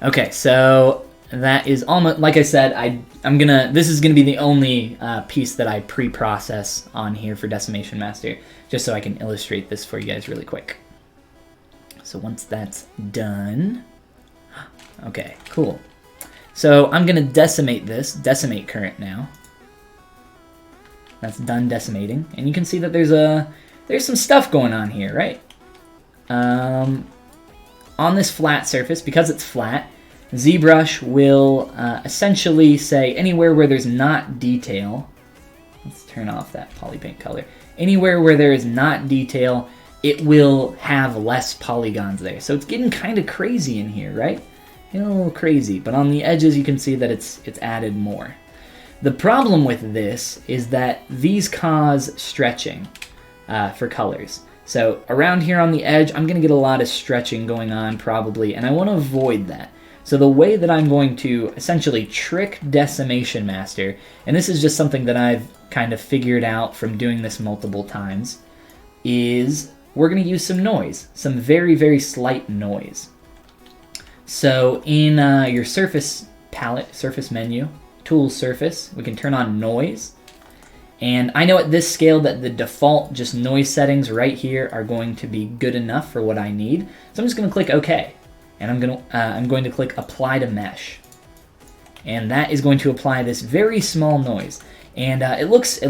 Okay, so that is almost, like I said, this is gonna be the only piece that I pre-process on here for Decimation Master, just so I can illustrate this for you guys really quick. So once that's done, okay, cool. So I'm gonna decimate this, decimate current now. That's done decimating, and you can see that there's some stuff going on here, right? On this flat surface, because it's flat, ZBrush will essentially say anywhere where there's not detail, let's turn off that polypaint color, anywhere where there is not detail, it will have less polygons there. So it's getting kind of crazy in here, right? A little crazy, but on the edges you can see that it's added more. The problem with this is that these cause stretching for colors. So around here on the edge, I'm going to get a lot of stretching going on probably, and I want to avoid that. So the way that I'm going to essentially trick Decimation Master, and this is just something that I've kind of figured out from doing this multiple times, is we're going to use some noise, some very, very slight noise. So in your surface palette, surface menu, Tools Surface, we can turn on noise. And I know at this scale that the default just noise settings right here are going to be good enough for what I need. So I'm just going to click OK. And I'm going to click Apply to Mesh. And that is going to apply this very small noise. And it looks a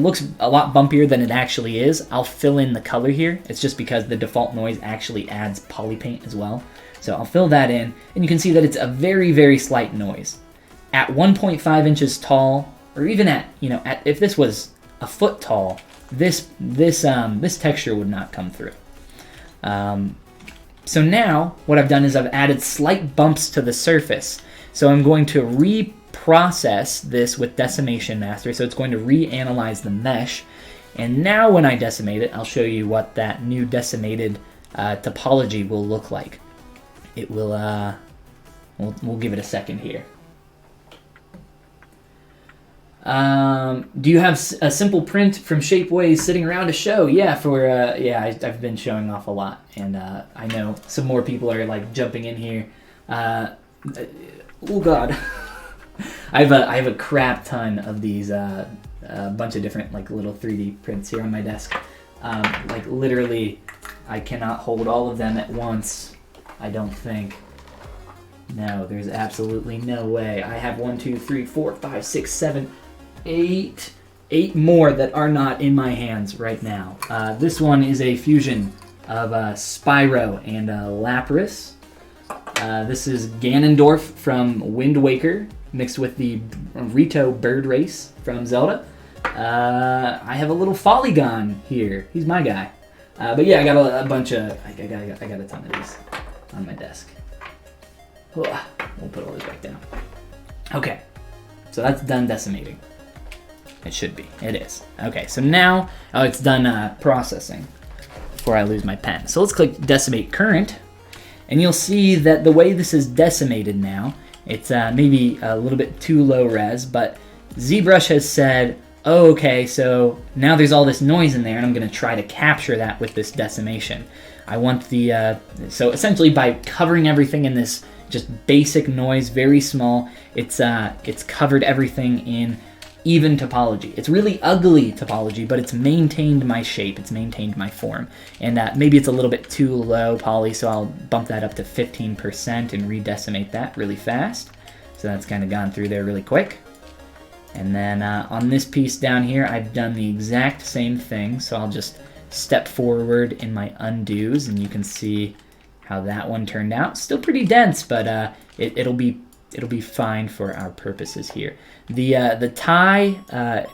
lot bumpier than it actually is. I'll fill in the color here. It's just because the default noise actually adds polypaint as well. So I'll fill that in, and you can see that it's a very, very slight noise. At 1.5 inches tall, or even at, if this was a foot tall, this texture would not come through. So now what I've done is I've added slight bumps to the surface. So I'm going to reprocess this with Decimation Master. So it's going to reanalyze the mesh. And now when I decimate it, I'll show you what that new decimated topology will look like. It will, we'll give it a second here. Do you have a simple print from Shapeways sitting around to show? Yeah, I've been showing off a lot, and I know some more people are like jumping in here. Oh God, I have a crap ton of these, a bunch of different like little 3D prints here on my desk. Like literally, I cannot hold all of them at once. I don't think. No, there's absolutely no way. I have 1, 2, 3, 4, 5, 6, 7, 8 more that are not in my hands right now. This one is a fusion of Spyro and Lapras. This is Ganondorf from Wind Waker mixed with the Rito Bird Race from Zelda. I have a little Follygon here. He's my guy. But yeah, I got a bunch of. I got a ton of these on my desk. We'll put all those back down. Okay, so that's done decimating. It should be. It is. Okay, so now it's done processing before I lose my pen. So let's click Decimate Current, and you'll see that the way this is decimated now, it's maybe a little bit too low res, but ZBrush has said, oh, okay, so now there's all this noise in there, and I'm going to try to capture that with this decimation. I want the, so essentially by covering everything in this just basic noise, very small, it's covered everything in even topology. It's really ugly topology, but it's maintained my shape, it's maintained my form. And maybe it's a little bit too low poly, so I'll bump that up to 15% and redecimate that really fast. So that's kind of gone through there really quick. And then on this piece down here, I've done the exact same thing, so I'll just step forward in my undos, and you can see how that one turned out. Still pretty dense, but it'll be fine for our purposes here. The tie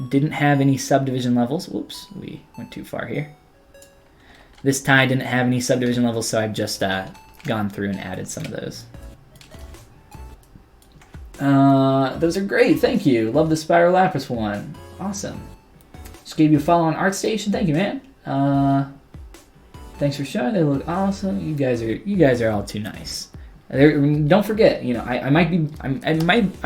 didn't have any subdivision levels. Whoops, we went too far here. This tie didn't have any subdivision levels, so I've just gone through and added some of those. Those are great, thank you. Love the Spyro Lapras one. Awesome. Just gave you a follow on ArtStation. Thank you, man. Thanks for showing. They look awesome. You guys are all too nice. Don't forget, you know, I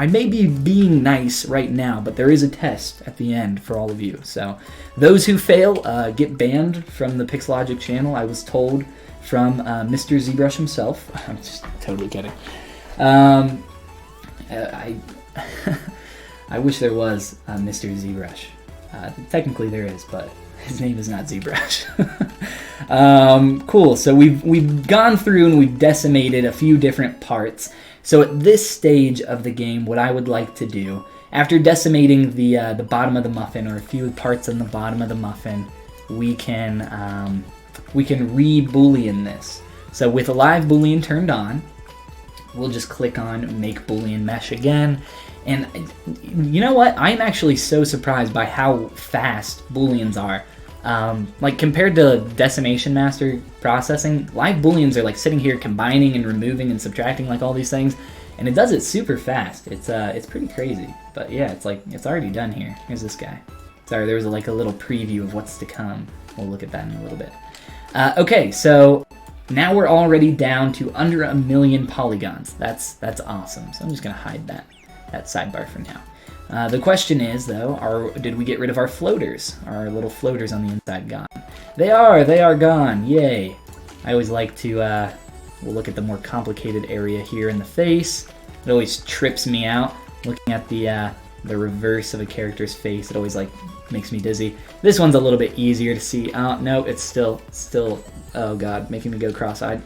may be being nice right now, but there is a test at the end for all of you. So those who fail get banned from the Pixelogic channel. I was told from Mr. ZBrush himself. I'm just totally kidding. I wish there was a Mr. ZBrush. Technically there is, but his name is not ZBrush. Cool, so we've gone through and we've decimated a few different parts. So at this stage of the game, what I would like to do, after decimating the bottom of the muffin, or a few parts on the bottom of the muffin, we can re-boolean this. So with a live boolean turned on, we'll just click on Make Boolean Mesh again. And you know what? I'm actually so surprised by how fast booleans are. Like compared to decimation master processing, live booleans are like sitting here combining and removing and subtracting like all these things, and it does it super fast. It's pretty crazy. But yeah, it's like it's already done here. Here's this guy. Sorry, there was like a little preview of what's to come. We'll look at that in a little bit. Okay, so now we're already down to under 1 million polygons. That's awesome. So I'm just gonna hide that sidebar for now. The question is, though, did we get rid of our floaters? Are our little floaters on the inside gone? They are gone, yay. I always like to, we'll look at the more complicated area here in the face. It always trips me out, looking at the reverse of a character's face. It always, like, makes me dizzy. This one's a little bit easier to see. Oh, no, it's still, oh god, making me go cross-eyed.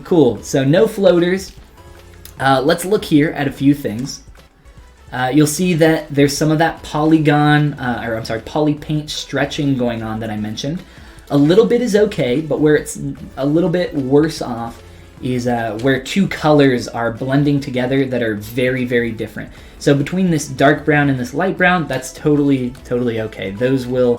Cool, so no floaters. Let's look here at a few things. You'll see that there's some of that polygon, poly paint stretching going on that I mentioned. A little bit is okay, but where it's a little bit worse off is where two colors are blending together that are very, very different. So between this dark brown and this light brown, that's totally okay. Those will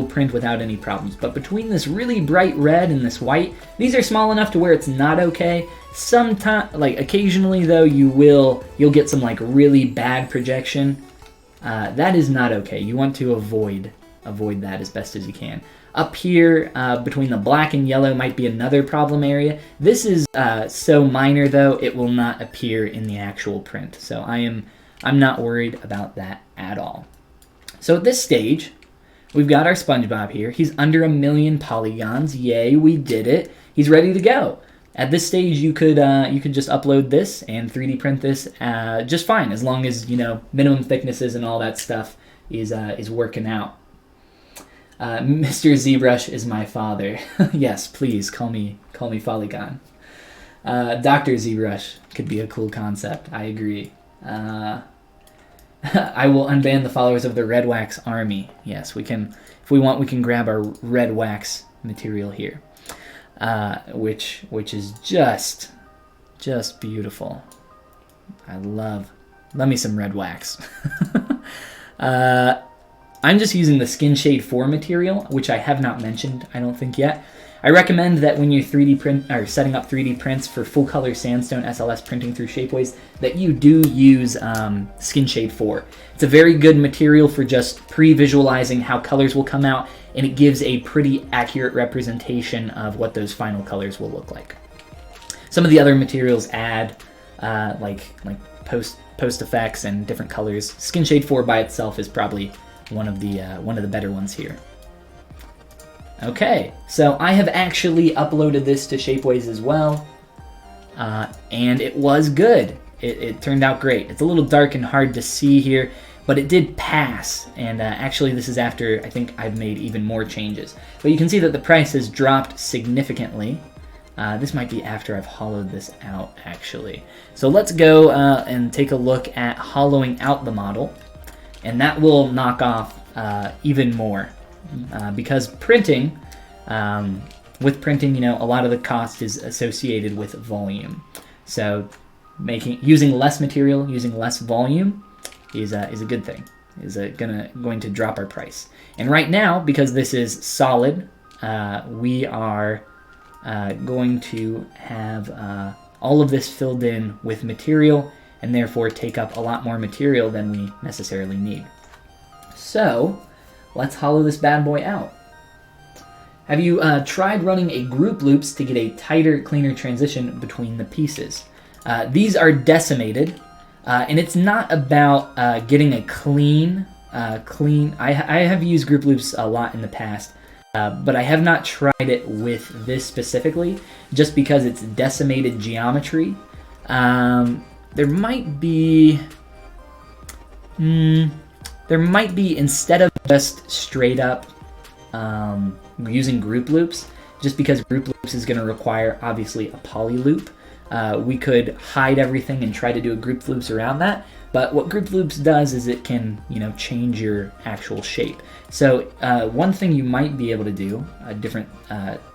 print without any problems. But between this really bright red and this white, these are small enough to where it's not okay. Sometimes, like occasionally though, you'll get some like really bad projection. That is not okay. You want to avoid that as best as you can. Up here, between the black and yellow might be another problem area. This is so minor though, it will not appear in the actual print. So I am I'm not worried about that at all. So at this stage, we've got our SpongeBob here. He's under 1 million polygons. Yay, we did it. He's ready to go. At this stage, you could just upload this and 3D print this just fine, as long as, you know, minimum thicknesses and all that stuff is working out. Mr. ZBrush is my father. Yes, please call me Follygon. Dr. ZBrush could be a cool concept. I agree. I will unban the followers of the Red Wax Army. Yes, we can. If we want, we can grab our red wax material here, which is just beautiful. I love me some red wax. I'm just using the Skin Shade 4 material, which I have not mentioned, I don't think yet. I recommend that when you're 3D print or setting up 3D prints for full color sandstone SLS printing through Shapeways, that you do use Skin Shade 4. It's a very good material for just pre-visualizing how colors will come out, and it gives a pretty accurate representation of what those final colors will look like. Some of the other materials add like post effects and different colors. Skin Shade 4 by itself is probably one of the better ones here. Okay, so I have actually uploaded this to Shapeways as well, and it was good. It turned out great. It's a little dark and hard to see here, but it did pass, and actually this is after I think I've made even more changes. But you can see that the price has dropped significantly. This might be after I've hollowed this out, actually. So let's go and take a look at hollowing out the model, and that will knock off even more. Because printing, with printing, you know, a lot of the cost is associated with volume. So using less material, using less volume is a good thing. Is going to drop our price. And right now, because this is solid, we are going to have all of this filled in with material, and therefore take up a lot more material than we necessarily need. So let's hollow this bad boy out. Have you tried running a group loops to get a tighter, cleaner transition between the pieces? These are decimated, and it's not about getting a clean. I have used group loops a lot in the past, but I have not tried it with this specifically, just because it's decimated geometry. There might be, instead of just straight up using group loops, just because group loops is going to require obviously a poly loop, we could hide everything and try to do a group loops around that. But what group loops does is it can, you know, change your actual shape. So one thing you might be able to do, a different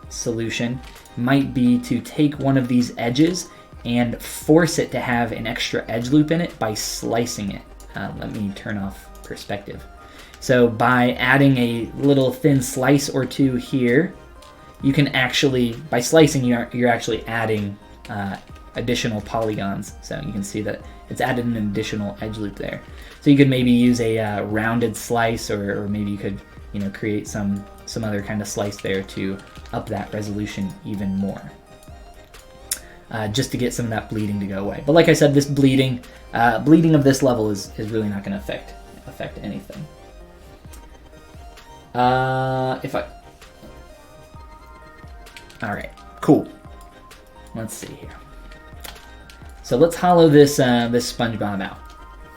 solution, might be to take one of these edges and force it to have an extra edge loop in it by slicing it. Let me turn off perspective. So by adding a little thin slice or two here, you can actually, by slicing, you're actually adding additional polygons. So you can see that it's added an additional edge loop there. So you could maybe use a rounded slice, or maybe you could, you know, create some other kind of slice there to up that resolution even more. Just to get some of that bleeding to go away. But like I said, this bleeding of this level is really not going to affect anything. All right, cool. Let's see here. So let's hollow this SpongeBob out.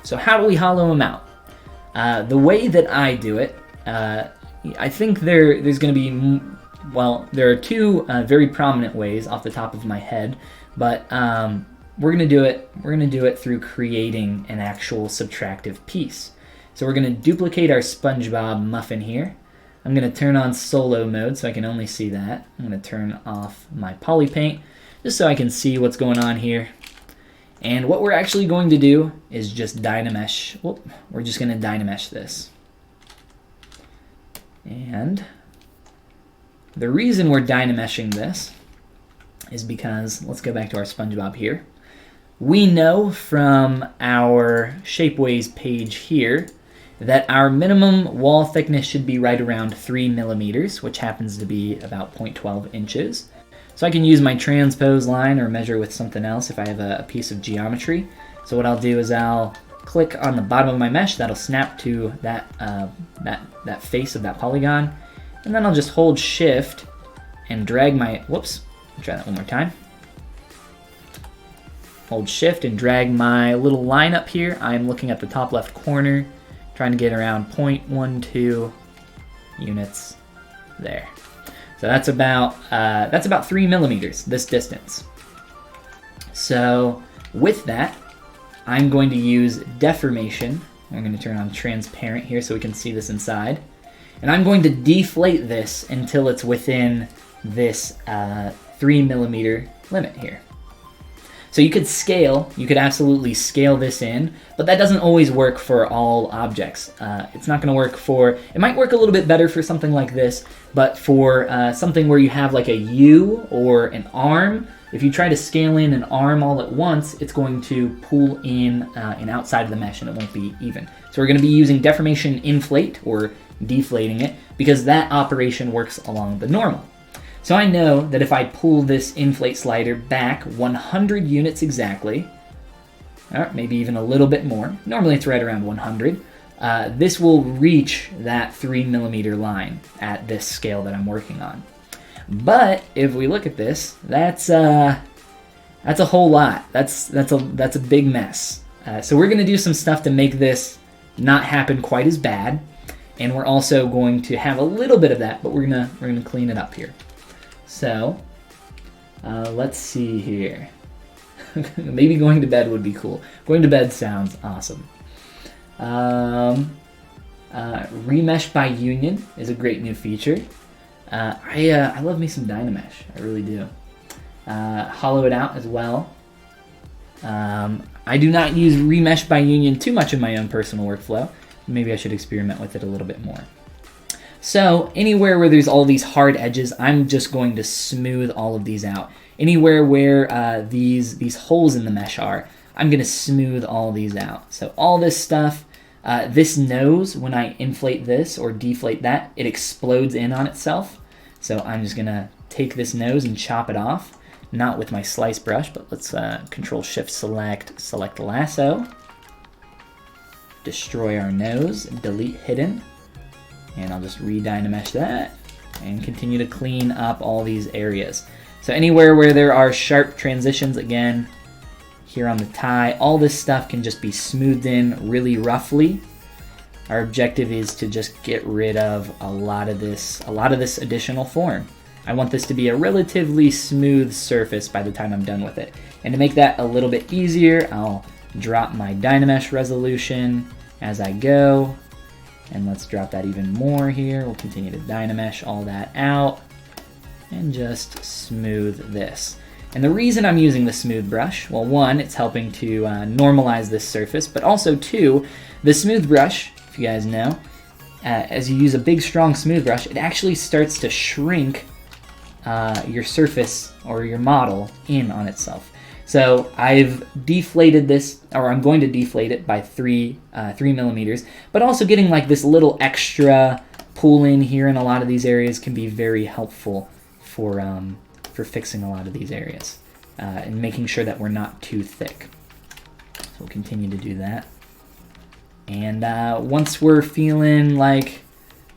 So how do we hollow him out? The way that I do it, I think there's going to be, well, there are two very prominent ways off the top of my head, but we're going to do it through creating an actual subtractive piece. So we're going to duplicate our SpongeBob muffin here. I'm going to turn on solo mode so I can only see that. I'm going to turn off my poly paint just so I can see what's going on here. And what we're actually going to do is just Dynamesh. Whoop, we're just going to Dynamesh this. And the reason we're Dynameshing this is because, let's go back to our SpongeBob here. We know from our Shapeways page here that our minimum wall thickness should be right around 3 millimeters, which happens to be about 0.12 inches. So I can use my transpose line or measure with something else if I have a piece of geometry. So what I'll do is I'll click on the bottom of my mesh. That'll snap to that, that face of that polygon. And then I'll just hold shift and drag my, whoops, try that one more time. Hold shift and drag my little line up here. I'm looking at the top left corner, trying to get around 0.12 units there. So that's about 3 millimeters, this distance. So with that, I'm going to use deformation. I'm going to turn on transparent here so we can see this inside. And I'm going to deflate this until it's within this 3 millimeter limit here. So you could scale, you could absolutely scale this in, but that doesn't always work for all objects. It's not gonna work for, it might work a little bit better for something like this, but for something where you have like a U or an arm, if you try to scale in an arm all at once, it's going to pull in and outside of the mesh and it won't be even. So we're gonna be using deformation inflate or deflating it because that operation works along the normal. So I know that if I pull this inflate slider back 100 units exactly, or maybe even a little bit more, normally it's right around 100, this will reach that 3 millimeter line at this scale that I'm working on. But if we look at this, that's a whole lot. That's a big mess. So we're gonna do some stuff to make this not happen quite as bad, and we're also going to have a little bit of that, but we're gonna clean it up here. So, let's see here. Maybe going to bed would be cool. Going to bed sounds awesome. Remesh by union is a great new feature. I love me some Dynamesh. I really do. Hollow it out as well. I do not use remesh by union too much in my own personal workflow. Maybe I should experiment with it a little bit more. So anywhere where there's all these hard edges, I'm just going to smooth all of these out. Anywhere where these holes in the mesh are, I'm going to smooth all these out. So all this stuff, this nose, when I inflate this or deflate that, it explodes in on itself. So I'm just going to take this nose and chop it off. Not with my slice brush, but let's Control-Shift-Select lasso. Destroy our nose, delete hidden. And I'll just re-Dynamesh that and continue to clean up all these areas. So anywhere where there are sharp transitions, again, here on the tie, all this stuff can just be smoothed in really roughly. Our objective is to just get rid of a lot of this additional form. I want this to be a relatively smooth surface by the time I'm done with it. And to make that a little bit easier, I'll drop my Dynamesh resolution as I go. And let's drop that even more here. We'll continue to Dynamesh all that out and just smooth this. And the reason I'm using the smooth brush, well, one, it's helping to normalize this surface, but also two, the smooth brush, if you guys know, as you use a big, strong smooth brush, it actually starts to shrink your surface or your model in on itself. So I've deflated this, or I'm going to deflate it by 3 millimeters, but also getting like this little extra pull in here in a lot of these areas can be very helpful for fixing a lot of these areas and making sure that we're not too thick. So we'll continue to do that. And once we're feeling like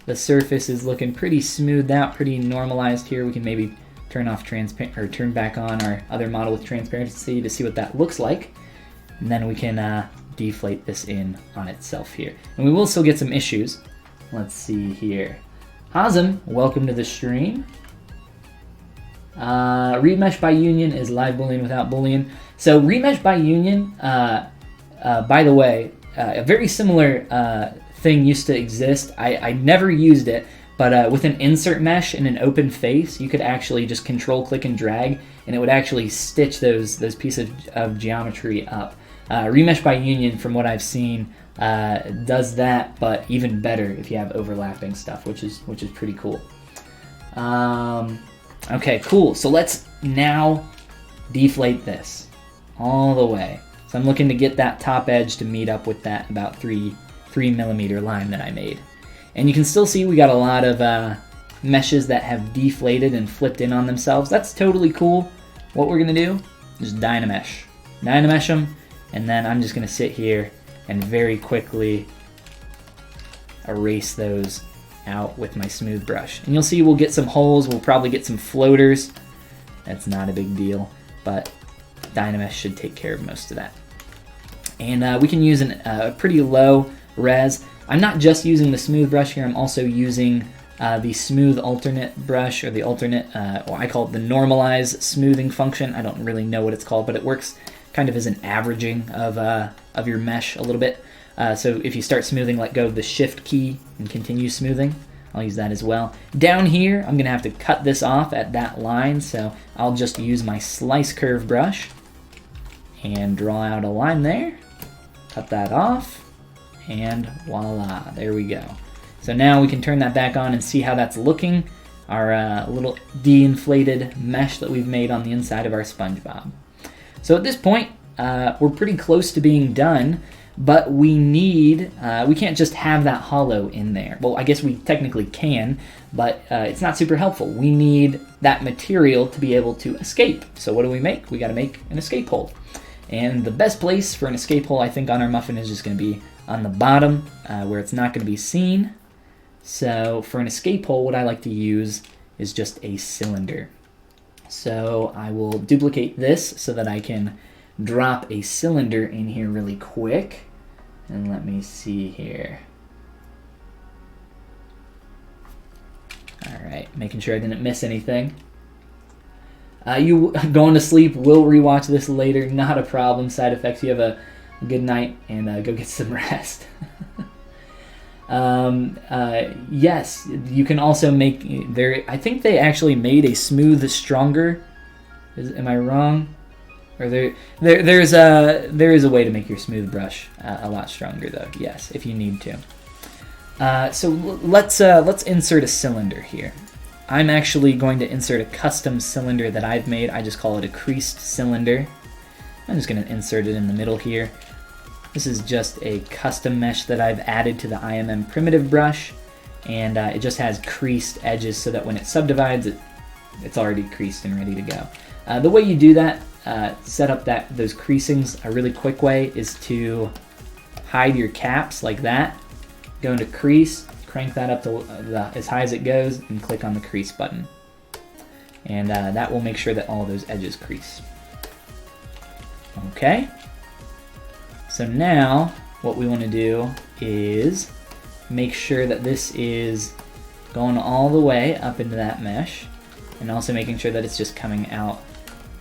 the surface is looking pretty smoothed out, pretty normalized here, we can maybe turn off turn back on our other model with transparency to see what that looks like. And then we can deflate this in on itself here. And we will still get some issues. Let's see here. Hazem, welcome to the stream. Remesh by union is live boolean without boolean. So remesh by union, by the way, a very similar thing used to exist. I never used it, but with an insert mesh and an open face, you could actually just control click and drag, and it would actually stitch those pieces of geometry up. Remesh by union, from what I've seen, does that, but even better if you have overlapping stuff, which is pretty cool. Okay, cool. So let's now deflate this all the way. So I'm looking to get that top edge to meet up with that about 3 millimeter line that I made. And you can still see we got a lot of meshes that have deflated and flipped in on themselves. That's totally cool. What we're gonna do is Dynamesh them, and then I'm just gonna sit here and very quickly erase those out with my smooth brush. And you'll see we'll get some holes, we'll probably get some floaters. That's not a big deal, but Dynamesh should take care of most of that. And we can use a pretty low res. I'm not just using the smooth brush here, I'm also using the smooth alternate brush, or the alternate, well, I call it the normalize smoothing function. I don't really know what it's called, but it works kind of as an averaging of your mesh a little bit. So if you start smoothing, let go of the shift key and continue smoothing. I'll use that as well. Down here, I'm gonna have to cut this off at that line, so I'll just use my slice curve brush and draw out a line there, cut that off, and voila, there we go. So now we can turn that back on and see how that's looking, our little de-inflated mesh that we've made on the inside of our SpongeBob. So at this point, we're pretty close to being done, but we need, we can't just have that hollow in there. Well, I guess we technically can, but it's not super helpful. We need that material to be able to escape. So what do we make? We gotta make an escape hole. And the best place for an escape hole, I think, on our muffin is just gonna be on the bottom, where it's not gonna be seen. So for an escape hole, what I like to use is just a cylinder. So I will duplicate this so that I can drop a cylinder in here really quick. And let me see here. All right, making sure I didn't miss anything. You going to sleep, will rewatch this later, not a problem. Side effects, you have a good night and go get some rest. Yes, you can also make, I think they actually made a smooth stronger. Am I wrong? Or there is a way to make your smooth brush a lot stronger though. Yes, if you need to. So let's insert a cylinder here. I'm actually going to insert a custom cylinder that I've made. I just call it a creased cylinder. I'm just going to insert it in the middle here. This is just a custom mesh that I've added to the IMM primitive brush, and it just has creased edges so that when it subdivides, it's already creased and ready to go. The way you do that, set up those creasings, a really quick way is to hide your caps like that, go into crease, crank that up to as high as it goes, and click on the crease button. And that will make sure that all those edges crease. Okay. So now what we want to do is make sure that this is going all the way up into that mesh, and also making sure that it's just coming out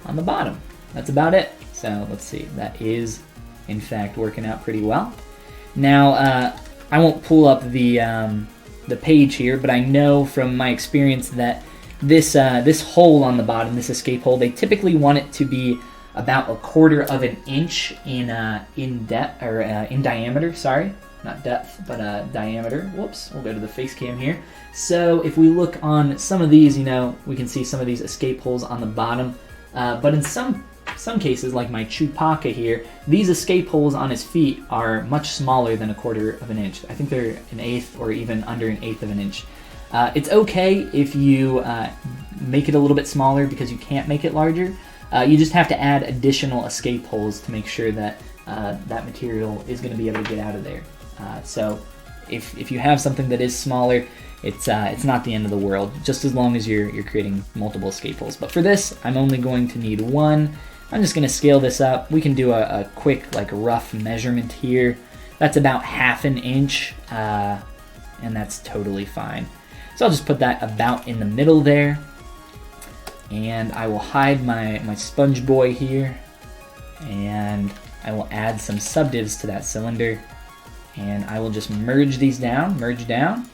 on the bottom. That's about it. So let's see, that is in fact working out pretty well. Now I won't pull up the page here, but I know from my experience that this hole on the bottom, this escape hole, they typically want it to be about 1/4 of an inch in depth, or in diameter. Sorry, not depth, but diameter. Whoops. We'll go to the face cam here. So if we look on some of these, we can see some of these escape holes on the bottom. But in some cases, like my Chewbacca here, these escape holes on his feet are much smaller than 1/4 of an inch. I think they're 1/8 or even under 1/8 of an inch. It's okay if you make it a little bit smaller because you can't make it larger. You just have to add additional escape holes to make sure that that material is going to be able to get out of there. So if you have something that is smaller, it's not the end of the world, just as long as you're creating multiple escape holes. But for this, I'm only going to need one. I'm just going to scale this up. We can do a quick, rough measurement here. That's about 1/2 inch, and that's totally fine. So I'll just put that about in the middle there. And I will hide my sponge boy here, and I will add some subdivs to that cylinder, and I will just merge these down, merge down.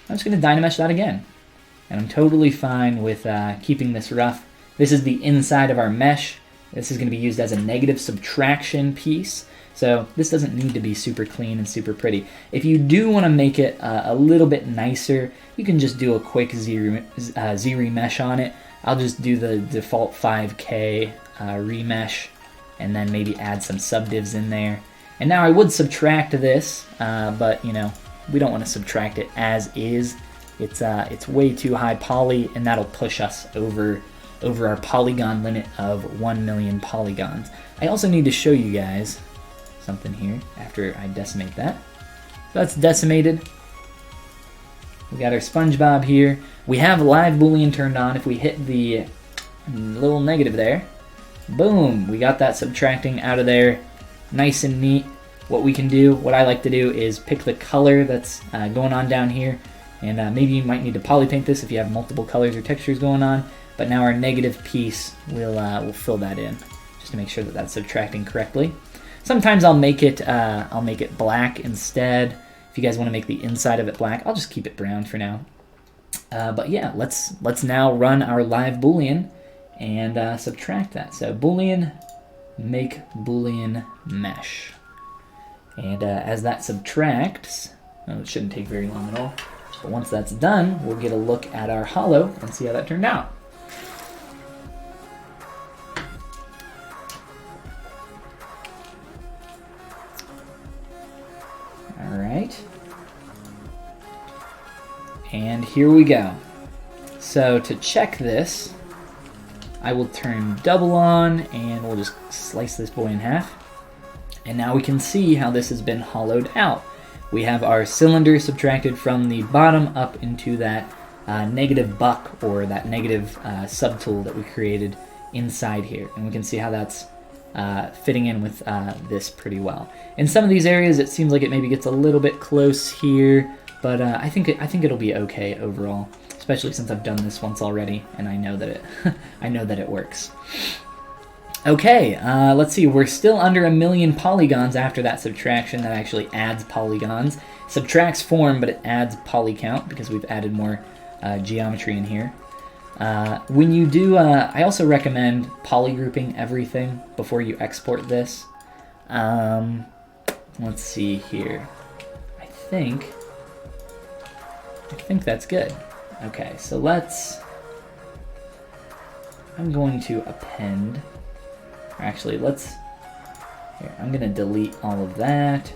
I'm just going to Dynamesh that again, and I'm totally fine with keeping this rough. This is the inside of our mesh. This is going to be used as a negative subtraction piece, so this doesn't need to be super clean and super pretty. If you do want to make it a little bit nicer, you can just do a quick Z-remesh on it. I'll just do the default 5K remesh, and then maybe add some subdivs in there. And now I would subtract this, but we don't want to subtract it as is. It's way too high poly, and that'll push us over our polygon limit of 1 million polygons. I also need to show you guys something here after I decimate that. So that's decimated. We got our SpongeBob here. We have live Boolean turned on. If we hit the little negative there, boom, we got that subtracting out of there. Nice and neat. What we can do, what I like to do, is pick the color that's going on down here. And maybe you might need to poly paint this if you have multiple colors or textures going on. But now our negative piece will fill that in, just to make sure that that's subtracting correctly. Sometimes I'll make it black instead. If you guys want to make the inside of it black, I'll just keep it brown for now. But yeah, let's now run our live Boolean and subtract that. So Boolean, make Boolean mesh. And as that subtracts, it shouldn't take very long at all. But once that's done, we'll get a look at our hollow and see how that turned out. All right. And here we go. So to check this, I will turn double on and we'll just slice this boy in half. And now we can see how this has been hollowed out. We have our cylinder subtracted from the bottom up into that negative buck, or that negative subtool that we created inside here. And we can see how that's fitting in with this pretty well. In some of these areas, it seems like it maybe gets a little bit close here, but I think it'll be okay overall, especially since I've done this once already and I know that it works. Okay, let's see. We're still under 1,000,000 polygons after that subtraction. That actually adds polygons. Subtracts form, but it adds poly count because we've added more geometry in here. When you do, I also recommend polygrouping everything before you export this. Let's see here. I think that's good. Okay, so I'm going to append. Actually, I'm going to delete all of that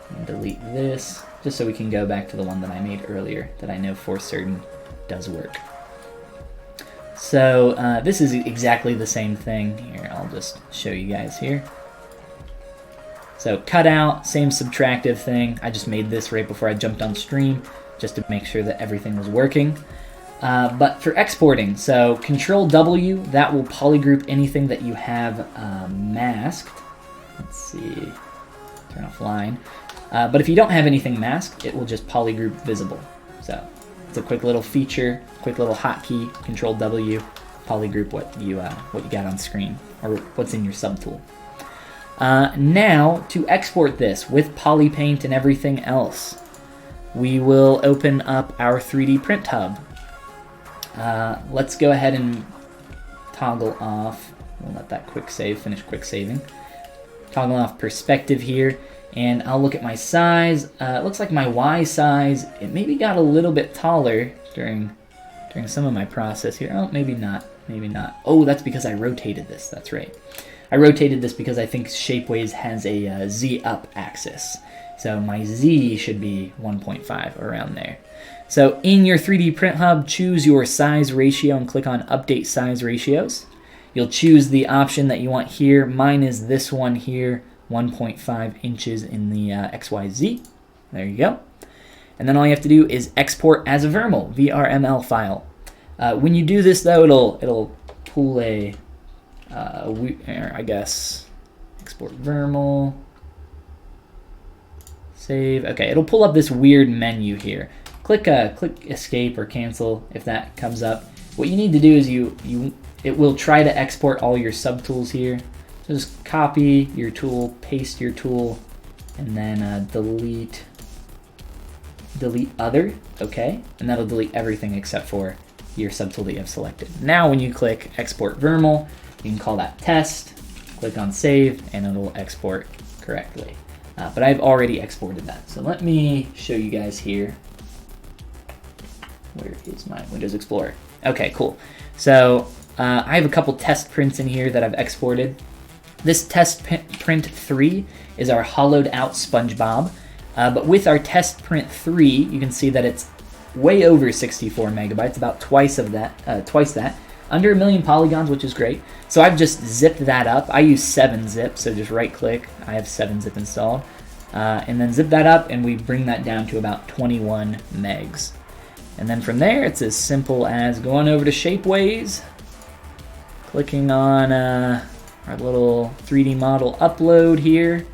and delete this, just so we can go back to the one that I made earlier that I know for certain does work. So this is exactly the same thing. Here, I'll just show you guys here. So cut out, same subtractive thing. I just made this right before I jumped on stream, just to make sure that everything was working. But for exporting, so Control W, that will polygroup anything that you have masked. Let's see, turn off line. But if you don't have anything masked, it will just polygroup visible. So it's a quick little feature, quick little hotkey, Control W, polygroup what you got on screen, or what's in your subtool. Now, to export this with polypaint and everything else, we will open up our 3D print hub. Let's go ahead and toggle off. We'll let that finish quick saving. Toggle off perspective here, and I'll look at my size. It looks like my Y size, it maybe got a little bit taller during some of my process here. Oh, maybe not. Oh, that's because I rotated this. That's right. I rotated this because I think Shapeways has a Z up axis. So my Z should be 1.5, around there. So in your 3D Print Hub, choose your size ratio and click on Update Size Ratios. You'll choose the option that you want here. Mine is this one here, 1.5 inches in the XYZ. There you go. And then all you have to do is export as a VRML, VRML file. When you do this though, it'll pull I guess, export VRML, save. Okay, it'll pull up this weird menu here. Click escape or cancel if that comes up. What you need to do is it will try to export all your subtools here. So just copy your tool, paste your tool, and then delete other, okay? And that'll delete everything except for your subtool that you have selected. Now when you click export VRML, you can call that test, click on save, and it'll export correctly. But I've already exported that. So let me show you guys here. Where is my Windows Explorer? Okay, cool. So I have a couple test prints in here that I've exported. This test print 3 is our hollowed out SpongeBob. But with our test print 3, you can see that it's way over 64 megabytes, about twice that. under 1 million polygons, which is great. So I've just zipped that up. I use 7-zip, so just right click. I have 7-zip installed. And then zip that up, and we bring that down to about 21 megs. And then from there, it's as simple as going over to Shapeways, clicking on our little 3D model upload here,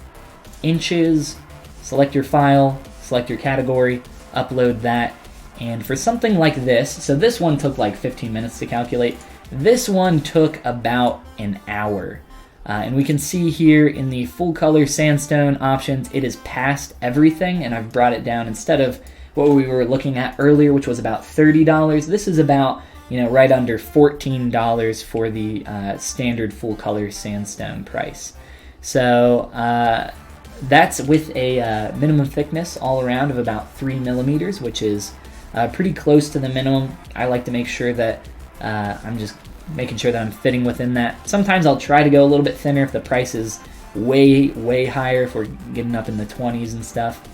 inches, select your file, select your category, upload that. And for something like this, so this one took like 15 minutes to calculate. This one took about an hour. And we can see here in the full color sandstone options, it is past everything, and I've brought it down. Instead of what we were looking at earlier, which was about $30, this is about, you know, right under $14 for the standard full color sandstone price. So that's with a minimum thickness all around of about 3 millimeters, which is pretty close to the minimum. I like to make sure that I'm just making sure that I'm fitting within that. Sometimes I'll try to go a little bit thinner if the price is way higher, if we're getting up in the 20s and stuff.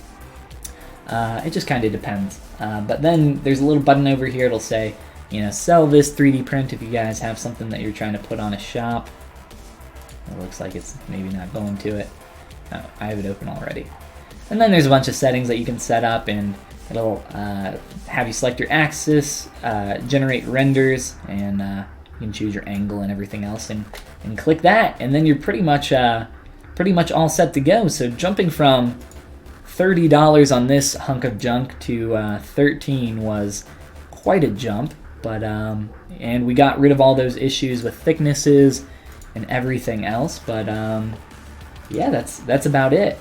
It just kind of depends. But then there's a little button over here. It'll say, you know, sell this 3D print if you guys have something that you're trying to put on a shop. It looks like it's maybe not going to it. Oh, I have it open already. And then there's a bunch of settings that you can set up, and it'll have you select your axis, generate renders, and you can choose your angle and everything else, and click that, and then you're pretty much all set to go. So jumping from $30 on this hunk of junk to $13 was quite a jump, but and we got rid of all those issues with thicknesses and everything else. But yeah, that's about it.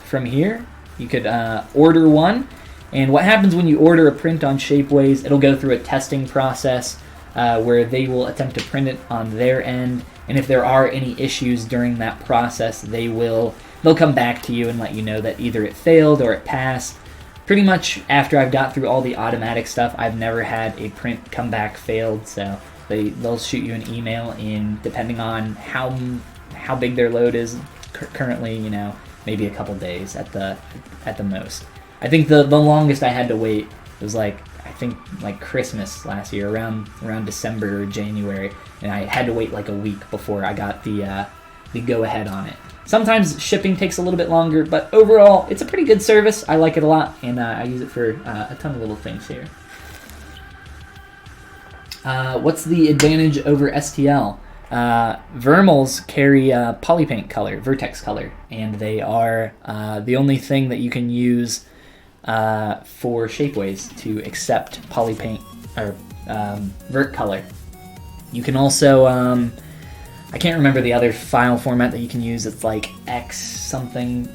From here, you could order one, and what happens when you order a print on Shapeways, it'll go through a testing process where they will attempt to print it on their end, and if there are any issues during that process, they'll come back to you and let you know that either it failed or it passed. Pretty much after I've got through all the automatic stuff, I've never had a print come back failed, so they'll shoot you an email in, depending on how big their load is currently, you know, maybe a couple days at the most. I think the longest I had to wait was like Christmas last year, around December or January, and I had to wait like a week before I got the go ahead on it. Sometimes shipping takes a little bit longer, but overall it's a pretty good service. I like it a lot, and I use it for a ton of little things here. What's the advantage over STL? Vermals carry polypaint color, vertex color, and they are the only thing that you can use for Shapeways to accept polypaint or vert color. You can also, I can't remember the other file format that you can use. It's like X something,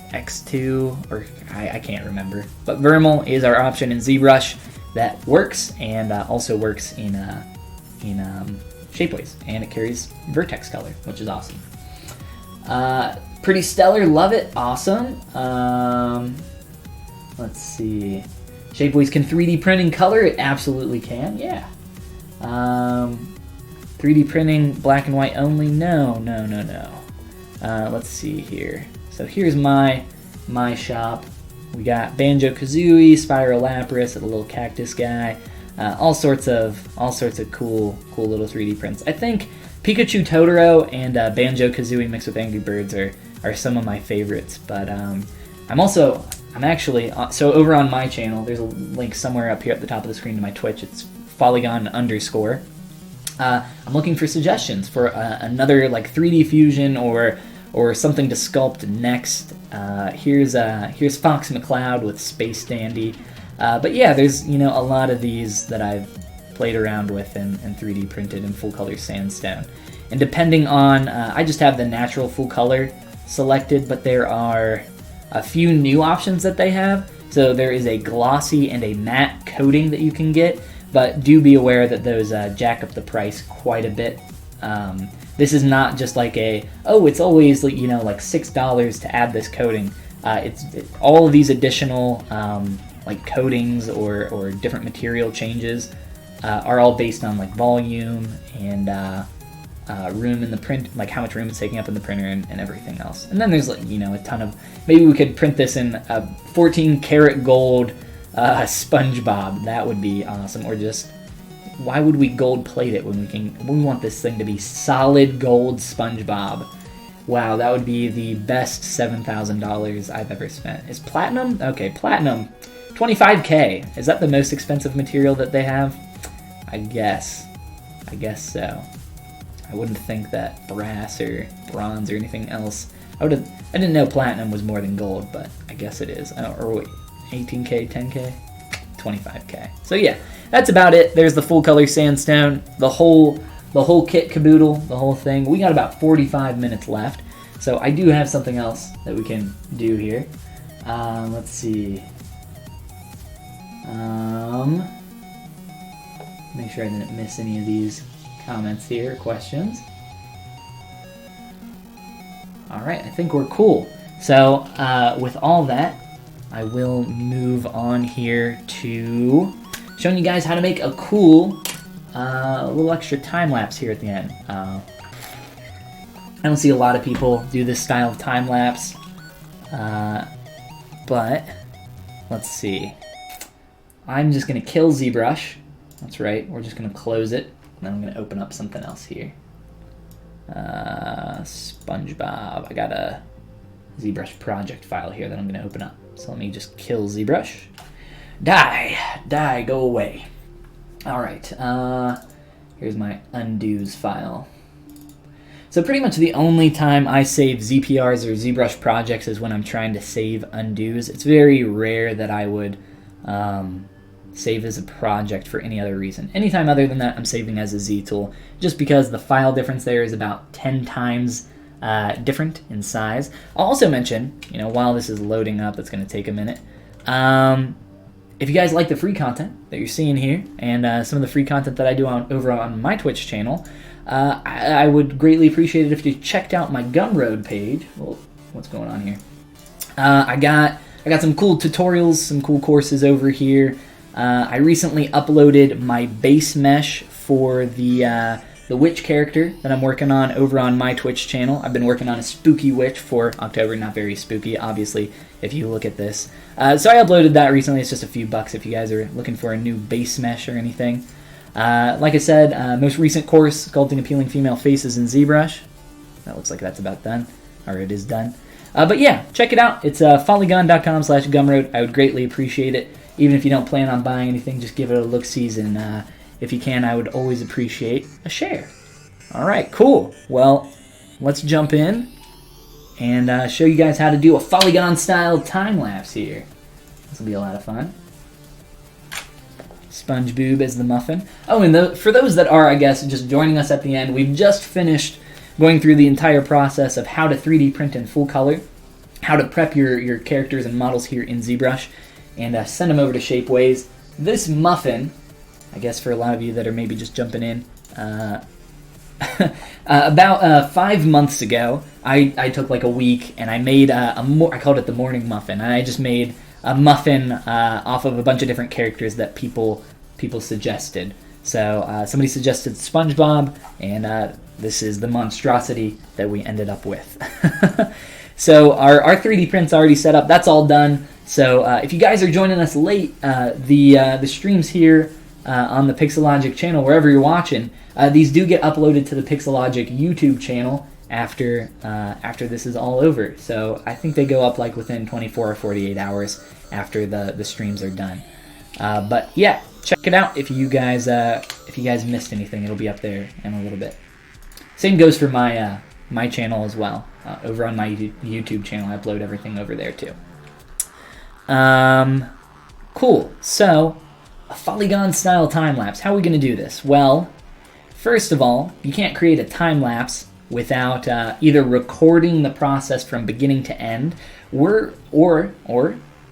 X2, or I can't remember. But Vermal is our option in ZBrush that works, and also works in Shapeways, and it carries vertex color, which is awesome. Pretty stellar, love it, awesome. Let's see. Shapeways can 3D print in color? It absolutely can, yeah. 3D printing black and white only? No. Let's see here. So here's my shop. We got Banjo-Kazooie, Spiral Lapras, a little cactus guy. All sorts of cool little 3D prints. I think Pikachu Totoro and Banjo-Kazooie mixed with Angry Birds are some of my favorites. But I'm actually, so over on my channel, there's a link somewhere up here at the top of the screen to my Twitch. It's Follygon _. I'm looking for suggestions for another like 3D fusion or something to sculpt next. Here's Fox McCloud with Space Dandy. But yeah, there's, you know, a lot of these that I've played around with and 3D printed in full color sandstone. And depending on, I just have the natural full color selected, but there are a few new options that they have. So there is a glossy and a matte coating that you can get, but do be aware that those jack up the price quite a bit. This is not just like it's always, you know, like $6 to add this coating. All of these additional like coatings or different material changes are all based on like volume and room in the print, like how much room it's taking up in the printer and everything else. And then there's, like, you know, a ton of, maybe we could print this in a 14 karat gold SpongeBob. That would be awesome. Or just Why would we gold plate it when we want this thing to be solid gold SpongeBob? Wow, that would be the best $7,000 I've ever spent. Is platinum? Okay, platinum. 25K. Is that the most expensive material that they have? I guess so. I wouldn't think that brass or bronze or anything else. I didn't know platinum was more than gold, but I guess it is. Or wait, 18K, 10K, 25K. So yeah, that's about it. There's the full color sandstone, the whole kit caboodle, the whole thing. We got about 45 minutes left, so I do have something else that we can do here. Let's see. Make sure I didn't miss any of these comments here, questions. All right, I think we're cool. So with all that, I will move on here to showing you guys how to make a cool little extra time lapse here at the end. I don't see a lot of people do this style of time lapse, but let's see. I'm just gonna kill ZBrush. That's right, we're just gonna close it, and then I'm gonna open up something else here. SpongeBob. I got a ZBrush project file here that I'm gonna open up. So let me just kill ZBrush. Die, go away. All right, here's my undos file. So pretty much the only time I save ZPRs or ZBrush projects is when I'm trying to save undos. It's very rare that I would save as a project for any other reason. Anytime other than that, I'm saving as a Z tool, just because the file difference there is about 10 times different in size. I'll also mention, while this is loading up, it's going to take a minute. If you guys like the free content that you're seeing here, and some of the free content that I do over on my Twitch channel, I would greatly appreciate it if you checked out my Gumroad page. Well, what's going on here? I got some cool tutorials, some cool courses over here. I recently uploaded my base mesh for the witch character that I'm working on over on my Twitch channel. I've been working on a spooky witch for October, not very spooky, obviously, if you look at this. So I uploaded that recently. It's just a few bucks if you guys are looking for a new base mesh or anything. Like I said, most recent course, Sculpting Appealing Female Faces in ZBrush. That looks like that's about done, or it is done. But yeah, check it out. It's follygon.com/gumroad. I would greatly appreciate it. Even if you don't plan on buying anything, just give it a look-sees, and if you can, I would always appreciate a share. All right, cool. Well, let's jump in and show you guys how to do a Follygon-style time-lapse here. This will be a lot of fun. SpongeBob as the muffin. Oh, and for those that are, I guess, just joining us at the end, we've just finished going through the entire process of how to 3D print in full color, how to prep your characters and models here in ZBrush, and send them over to Shapeways. This muffin, I guess for a lot of you that are maybe just jumping in, about 5 months ago, I took like a week and I made I called it the morning muffin, and I just made a muffin off of a bunch of different characters that people suggested. So somebody suggested SpongeBob, and this is the monstrosity that we ended up with. So our 3D print's already set up. That's all done. So if you guys are joining us late, the streams here on the Pixelogic channel, wherever you're watching, these do get uploaded to the Pixelogic YouTube channel after this is all over. So I think they go up like within 24 or 48 hours after the streams are done. But yeah, check it out if you guys missed anything. It'll be up there in a little bit. Same goes for my channel as well. Over on my YouTube channel, I upload everything over there too. Cool. So, a Follygon style time lapse. How are we going to do this? Well, first of all, you can't create a time lapse without either recording the process from beginning to end, or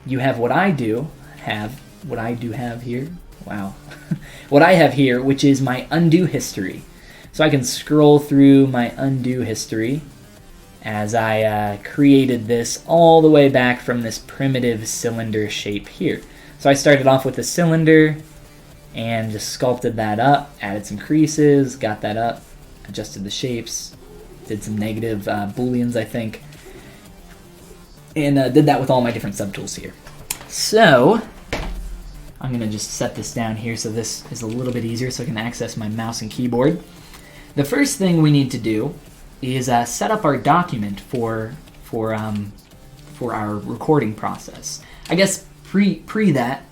you have what I do have here. Wow. What I have here, which is my undo history. So I can scroll through my undo history as I created this all the way back from this primitive cylinder shape here. So I started off with a cylinder and just sculpted that up, added some creases, got that up, adjusted the shapes, did some negative booleans, I think, and did that with all my different subtools here. So I'm gonna just set this down here so this is a little bit easier so I can access my mouse and keyboard. The first thing we need to do is set up our document for our recording process. I guess pre that,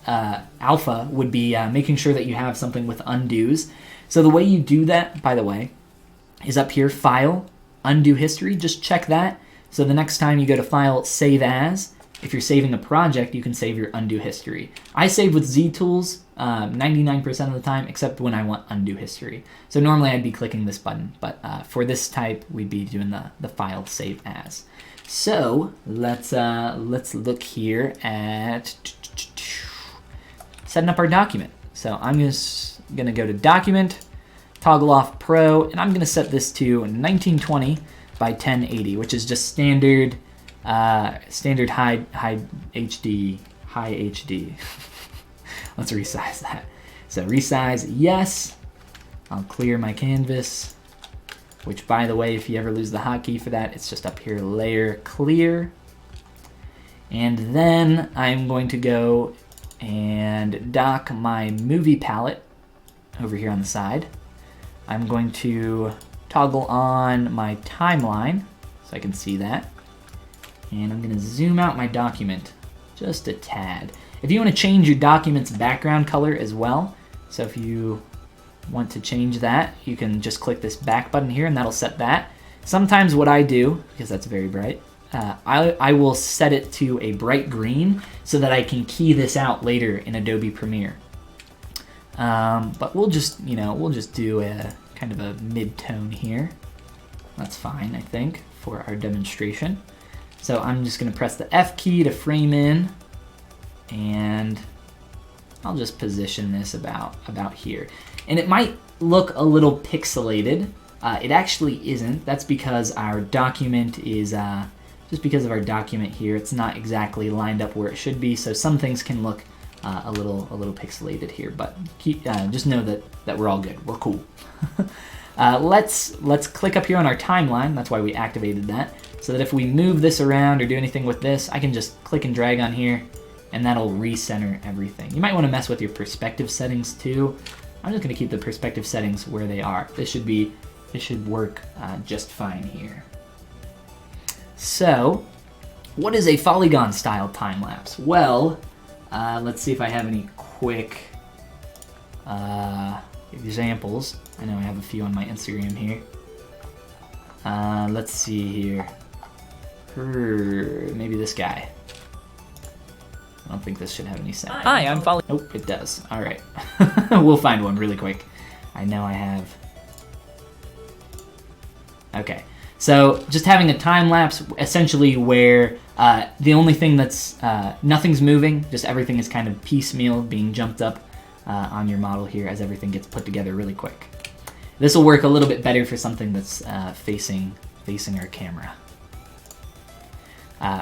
alpha would be making sure that you have something with undos. So the way you do that, by the way, is up here, File, Undo History. Just check that. So the next time you go to File, Save As, if you're saving a project, you can save your undo history. I save with Z tools 99% of the time, except when I want undo history. So normally I'd be clicking this button, but for this type, we'd be doing the File, Save As. So let's look here at setting up our document. So I'm just gonna go to Document, toggle off Pro, and I'm gonna set this to 1920 by 1080, which is just standard standard high HD. Let's resize that. So resize, yes. I'll clear my canvas, which, by the way, if you ever lose the hotkey for that, it's just up here, Layer Clear. And then I'm going to go and dock my movie palette over here on the side. I'm going to toggle on my timeline so I can see that. And I'm going to zoom out my document just a tad. If you want to change your document's background color as well, so if you want to change that, you can just click this back button here and that'll set that. Sometimes what I do, because that's very bright, I will set it to a bright green so that I can key this out later in Adobe Premiere. But we'll just do a kind of a mid-tone here. That's fine, I think, for our demonstration. So I'm just going to press the F key to frame in, and I'll just position this about here. And it might look a little pixelated. It actually isn't. That's because our document is, just because of our document here, it's not exactly lined up where it should be. So some things can look a little pixelated here, but just know that we're all good. We're cool. Let's click up here on our timeline. That's why we activated that. So that if we move this around or do anything with this, I can just click and drag on here, and that'll recenter everything. You might want to mess with your perspective settings too. I'm just going to keep the perspective settings where they are. This should work just fine here. So, what is a Follygon style time lapse? Well, let's see if I have any quick examples. I know I have a few on my Instagram here. Let's see here. Maybe this guy. I don't think this should have any sound. Hi, I'm Follygon. Oh, it does. All right. We'll find one really quick. I know I have. Okay. So just having a time lapse, essentially where the only thing that's, nothing's moving, just everything is kind of piecemeal being jumped up on your model here as everything gets put together really quick. This will work a little bit better for something that's facing our camera.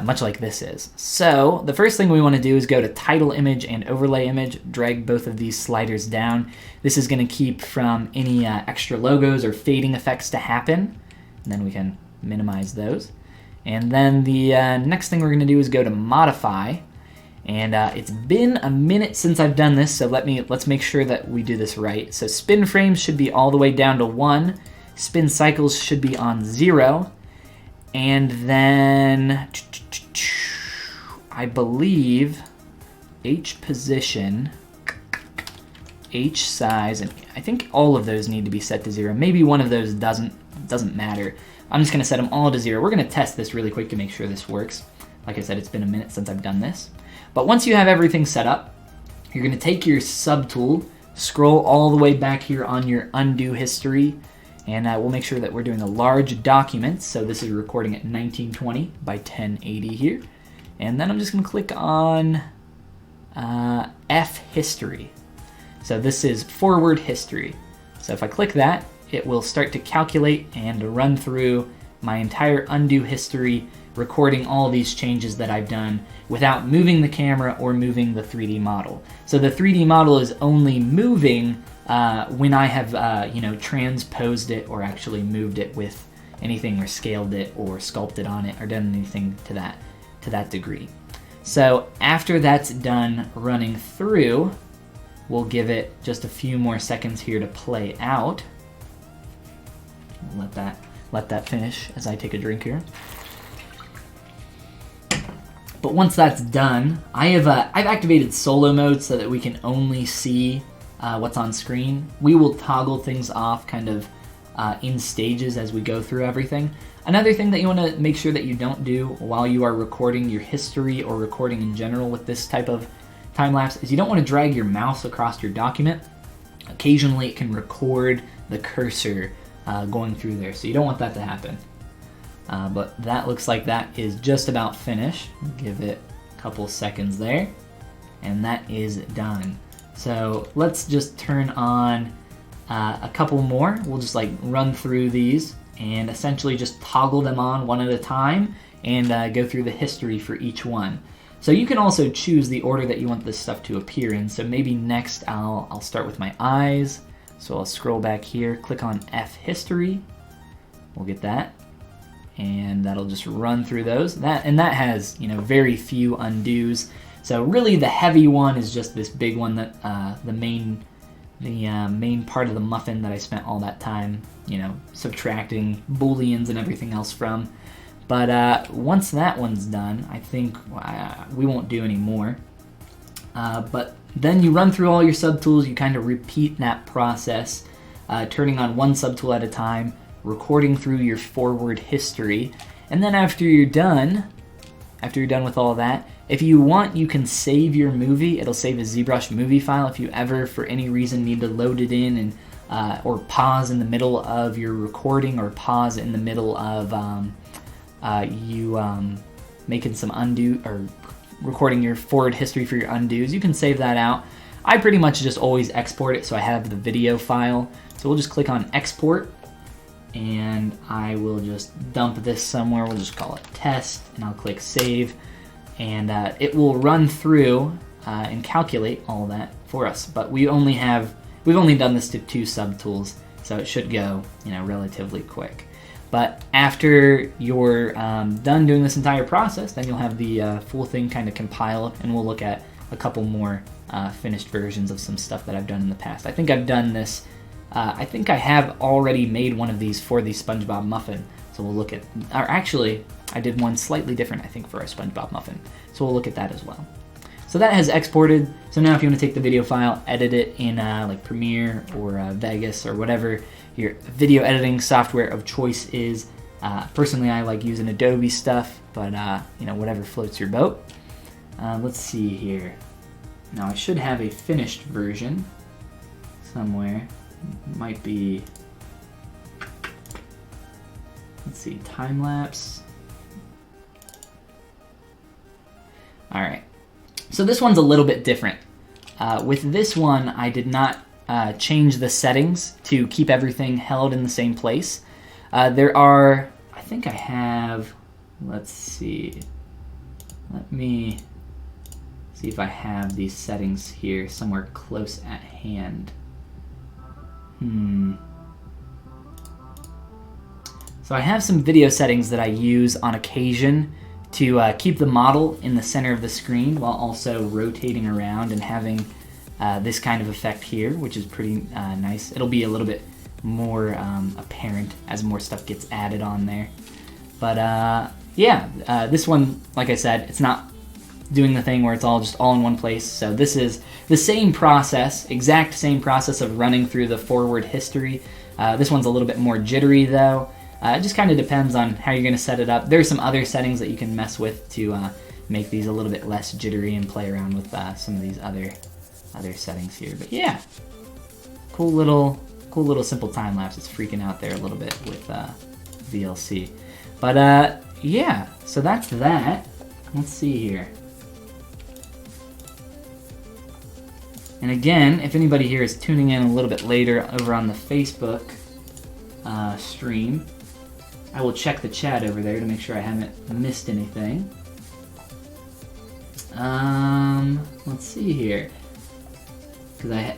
Much like this is. So the first thing we want to do is go to Title Image and Overlay Image, drag both of these sliders down. This is going to keep from any extra logos or fading effects to happen, and then we can minimize those. And then the next thing we're going to do is go to Modify, and it's been a minute since I've done this, so let's make sure that we do this right. So spin frames should be all the way down to 1, spin cycles should be on 0, and then I believe H position, H size, and I think all of those need to be set to 0. Maybe one of those doesn't matter. I'm just going to set them all to 0. We're going to test this really quick to make sure this works. Like I said, it's been a minute since I've done this. But once you have everything set up, you're going to take your subtool, scroll all the way back here on your undo history, and we'll make sure that we're doing a large document. So this is recording at 1920 by 1080 here. And then I'm just going to click on F history. So this is forward history. So if I click that, it will start to calculate and run through my entire undo history, recording all these changes that I've done without moving the camera or moving the 3D model. So the 3D model is only moving when I have transposed it or actually moved it with anything or scaled it or sculpted on it or done anything to that degree. So after that's done running through, we'll give it just a few more seconds here to play out. Let that finish as I take a drink here. But once that's done, I've activated solo mode so that we can only see what's on screen. We will toggle things off kind of in stages as we go through everything. Another thing that you want to make sure that you don't do while you are recording your history or recording in general with this type of time-lapse is you don't want to drag your mouse across your document. Occasionally it can record the cursor going through there, so you don't want that to happen. But that looks like that is just about finished. Give it a couple seconds there, and that is done. So let's just turn on a couple more. We'll just like run through these and essentially just toggle them on one at a time and go through the history for each one. So you can also choose the order that you want this stuff to appear in. So maybe next I'll start with my eyes. So I'll scroll back here, click on F history. We'll get that. And that'll just run through those. That has, you know, very few undos. So really the heavy one is just this big one that the main part of the muffin that I spent all that time, you know, subtracting booleans and everything else from. But once that one's done, I think we won't do any more. But then you run through all your subtools, you kind of repeat that process, turning on one subtool at a time, recording through your forward history, and then after you're done with all that, if you want, you can save your movie. It'll save a ZBrush movie file if you ever, for any reason, need to load it in and or pause in the middle of your recording, or pause in the middle of making some undo or recording your forward history for your undos. You can save that out. I pretty much just always export it so I have the video file. So we'll just click on export, and I will just dump this somewhere. We'll just call it test, and I'll click save, and it will run through and calculate all that for us. But we've only done this to 2 subtools, so it should go, you know, relatively quick. But after you're done doing this entire process, then you'll have the full thing kind of compile, and we'll look at a couple more finished versions of some stuff that I've done in the past. I think I've done this. I think I have already made one of these for the SpongeBob muffin. So we'll look at, or actually, I did one slightly different, I think, for our SpongeBob muffin. So we'll look at that as well. So that has exported. So now if you want to take the video file, edit it in like Premiere or Vegas or whatever your video editing software of choice is. Personally, I like using Adobe stuff, but you know, whatever floats your boat. Let's see here. Now I should have a finished version somewhere. Might be, let's see, time lapse. All right, so this one's a little bit different. With this one, I did not change the settings to keep everything held in the same place. There are, I think I have, let's see, let me see if I have these settings here somewhere close at hand. So I have some video settings that I use on occasion to keep the model in the center of the screen while also rotating around and having this kind of effect here, which is pretty nice. It'll be a little bit more apparent as more stuff gets added on there. But yeah, this one, like I said, it's not doing the thing where it's all in one place. So this is the same process, exact same process of running through the forward history. This one's a little bit more jittery though. It just kind of depends on how you're going to set it up. There's some other settings that you can mess with to make these a little bit less jittery and play around with some of these other settings here. But yeah, cool little simple time lapse. It's freaking out there a little bit with VLC. But yeah, so that's that. Let's see here. And again, if anybody here is tuning in a little bit later over on the Facebook stream, I will check the chat over there to make sure I haven't missed anything. Let's see here, because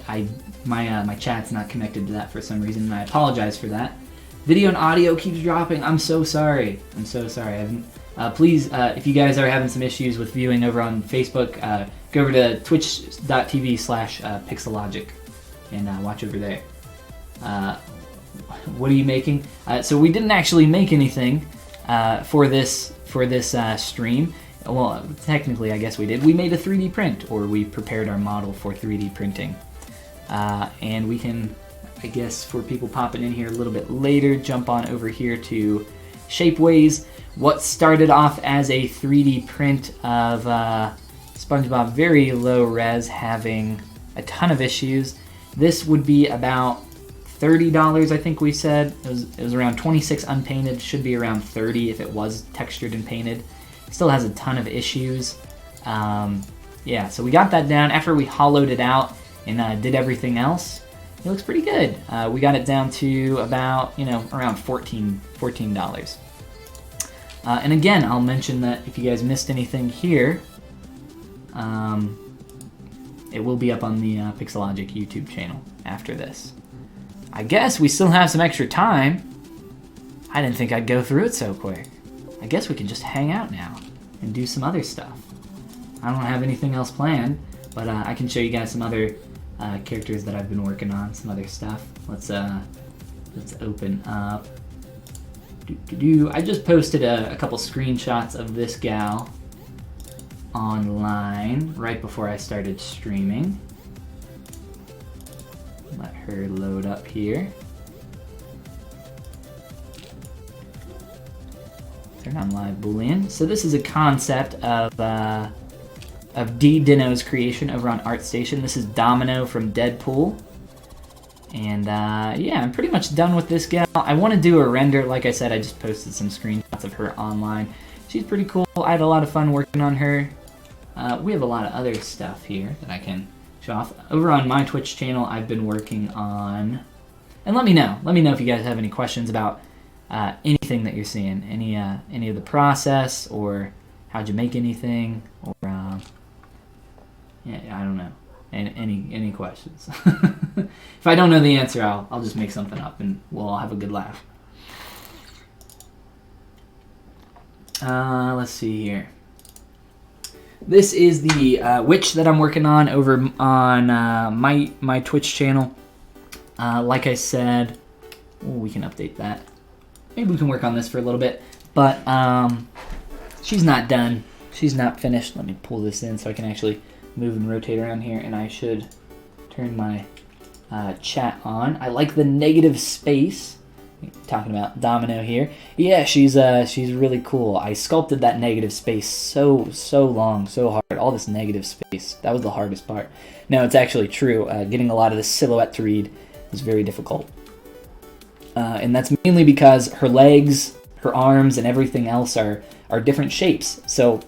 my chat's not connected to that for some reason, and I apologize for that. Video and audio keeps dropping. I'm so sorry. I'm so sorry. Please, if you guys are having some issues with viewing over on Facebook, go over to twitch.tv/pixelogic and watch over there. What are you making? So we didn't actually make anything for this stream. Well, technically, I guess we did. We made a 3D print, or we prepared our model for 3D printing. And we can, I guess, for people popping in here a little bit later, jump on over here to Shapeways. What started off as a 3D print of SpongeBob, very low res, having a ton of issues. This would be about $30, I think we said. It was around 26 unpainted, should be around 30 if it was textured and painted. Still has a ton of issues. Yeah, so we got that down. After we hollowed it out and did everything else, it looks pretty good. We got it down to about, around $14. And again, I'll mention that if you guys missed anything here, it will be up on the Pixelogic YouTube channel after this. I guess we still have some extra time. I didn't think I'd go through it so quick. I guess we can just hang out now and do some other stuff. I don't have anything else planned, but I can show you guys some other characters that I've been working on, some other stuff. Let's open up. I just posted a couple screenshots of this gal online right before I started streaming. Let her load up here. Turn on live boolean. So this is a concept of D-Dino's creation over on ArtStation. This is Domino from Deadpool. And yeah, I'm pretty much done with this gal. I want to do a render. Like I said, I just posted some screenshots of her online. She's pretty cool. I had a lot of fun working on her. We have a lot of other stuff here that I can show off. Over on my Twitch channel, I've been working on... And let me know. Let me know if you guys have any questions about anything that you're seeing. Any of the process, or how'd you make anything, or... yeah, I don't know. Any questions? If I don't know the answer, I'll just make something up and we'll all have a good laugh. Let's see here. This is the witch that I'm working on over on my Twitch channel. Like I said, we can update that. Maybe we can work on this for a little bit, but she's not done. She's not finished. Let me pull this in so I can actually move and rotate around here, and I should turn my chat on. I like the negative space. Talking about Domino here. Yeah, she's really cool. I sculpted that negative space so long, so hard. All this negative space. That was the hardest part. No, it's actually true. Getting a lot of the silhouette to read was very difficult. And that's mainly because her legs, her arms, and everything else are different shapes. So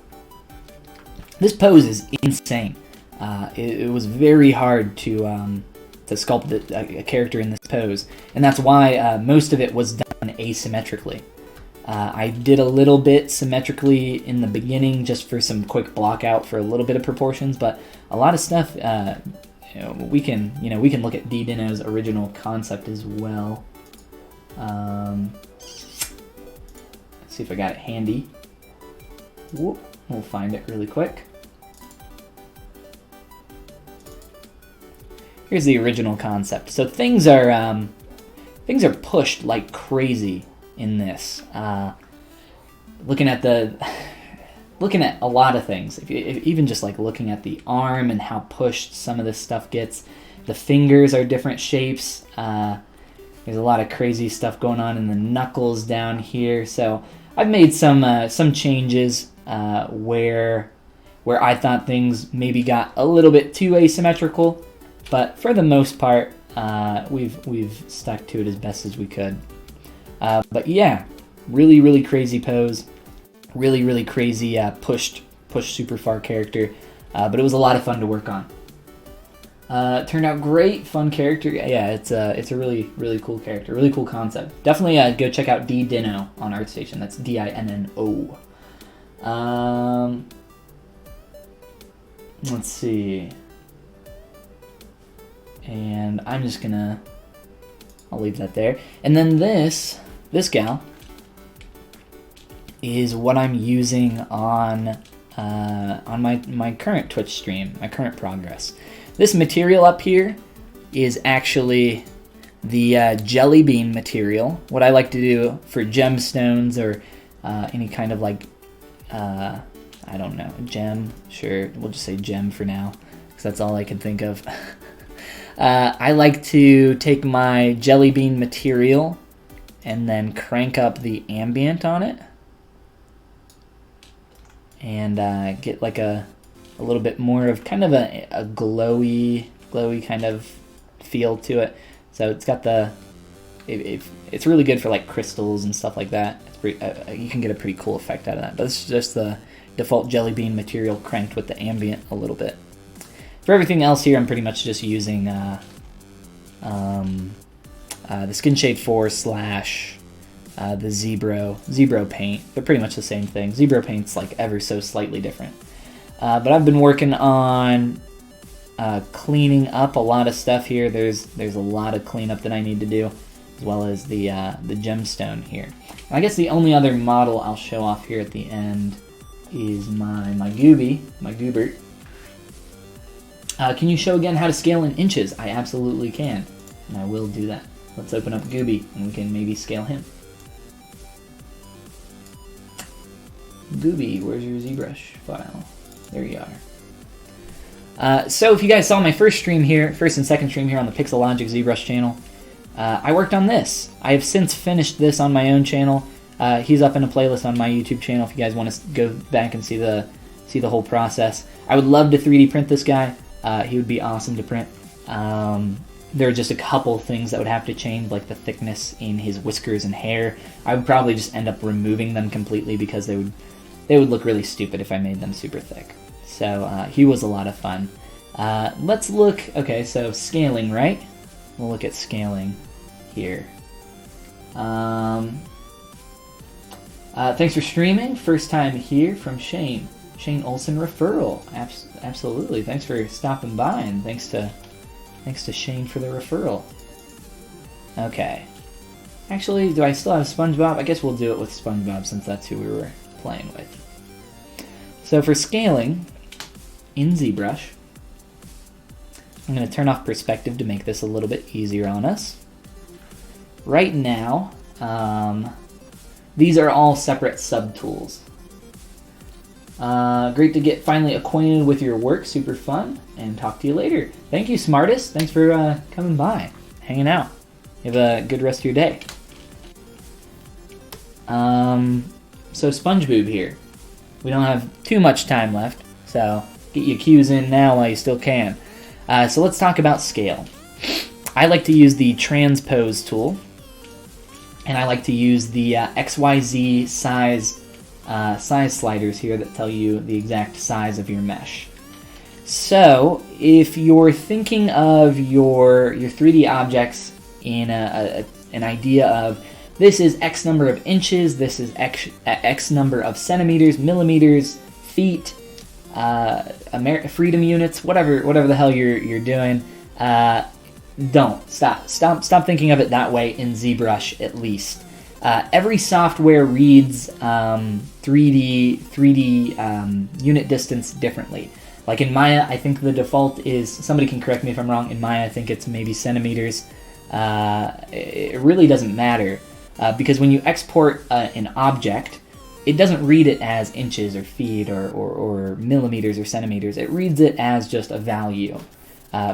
this pose is insane. It was very hard to sculpt a character in this pose, and that's why most of it was done asymmetrically. I did a little bit symmetrically in the beginning just for some quick block out for a little bit of proportions, but a lot of stuff we can look at D-Dino's original concept as well. Let's see if I got it handy. Whoop, we'll find it really quick. Here's the original concept. So things are pushed like crazy in this. Looking at a lot of things. If even just like looking at the arm and how pushed some of this stuff gets. The fingers are different shapes. There's a lot of crazy stuff going on in the knuckles down here. So I've made some changes where I thought things maybe got a little bit too asymmetrical. But for the most part, we've stuck to it as best as we could. But yeah, really crazy pose, really crazy push super far character. But it was a lot of fun to work on. Turned out great, fun character. Yeah, it's a really cool character, really cool concept. Definitely go check out D-Dino on ArtStation. That's D-I-N-N-O. Let's see. And I'm just gonna, I'll leave that there. And then this gal is what I'm using on my current Twitch stream, my current progress. This material up here is actually the jelly bean material. What I like to do for gemstones or any kind of like, I don't know, gem, sure, we'll just say gem for now, because that's all I can think of. I like to take my jelly bean material and then crank up the ambient on it and get like a little bit more of kind of a glowy kind of feel to it. So it's got it's really good for like crystals and stuff like that. It's pretty, you can get a pretty cool effect out of that. But it's just the default jelly bean material cranked with the ambient a little bit. For everything else here, I'm pretty much just using the Skin Shade 4 / the ZBrush paint. They're pretty much the same thing. ZBrush paint's like ever so slightly different. But I've been working on cleaning up a lot of stuff here. There's a lot of cleanup that I need to do, as well as the gemstone here. I guess the only other model I'll show off here at the end is my Goobert. Can you show again how to scale in inches? I absolutely can, and I will do that. Let's open up Gooby, and we can maybe scale him. Gooby, where's your ZBrush file? There you are. So if you guys saw my first and second stream here on the Pixelogic ZBrush channel, I worked on this. I have since finished this on my own channel. He's up in a playlist on my YouTube channel if you guys want to go back and see the whole process. I would love to 3D print this guy. He would be awesome to print. There are just a couple things that would have to change, like the thickness in his whiskers and hair. I would probably just end up removing them completely because they would look really stupid if I made them super thick. So he was a lot of fun. Let's look, okay, so scaling, right? We'll look at scaling here. Thanks for streaming. First time here from Shane. Shane Olsen referral. Absolutely. Thanks for stopping by, and thanks to Shane for the referral. Okay. Actually, do I still have SpongeBob? I guess we'll do it with SpongeBob since that's who we were playing with. So for scaling in ZBrush, I'm going to turn off perspective to make this a little bit easier on us. Right now, these are all separate subtools. Great to get finally acquainted with your work, super fun, and talk to you later. Thank you, Smartest. Thanks for coming by, hanging out. Have a good rest of your day. So SpongeBob here. We don't have too much time left, so get your cues in now while you still can. So let's talk about scale. I like to use the transpose tool, and I like to use the XYZ size sliders here that tell you the exact size of your mesh. So if you're thinking of your 3D objects in an idea of this is X number of inches, this is X number of centimeters, millimeters, feet, freedom units, whatever the hell you're doing, don't stop thinking of it that way in ZBrush at least. Every software reads 3D unit distance differently. Like in Maya, I think the default is, somebody can correct me if I'm wrong, in Maya I think it's maybe centimeters. It really doesn't matter because when you export an object, it doesn't read it as inches or feet or millimeters or centimeters. It reads it as just a value.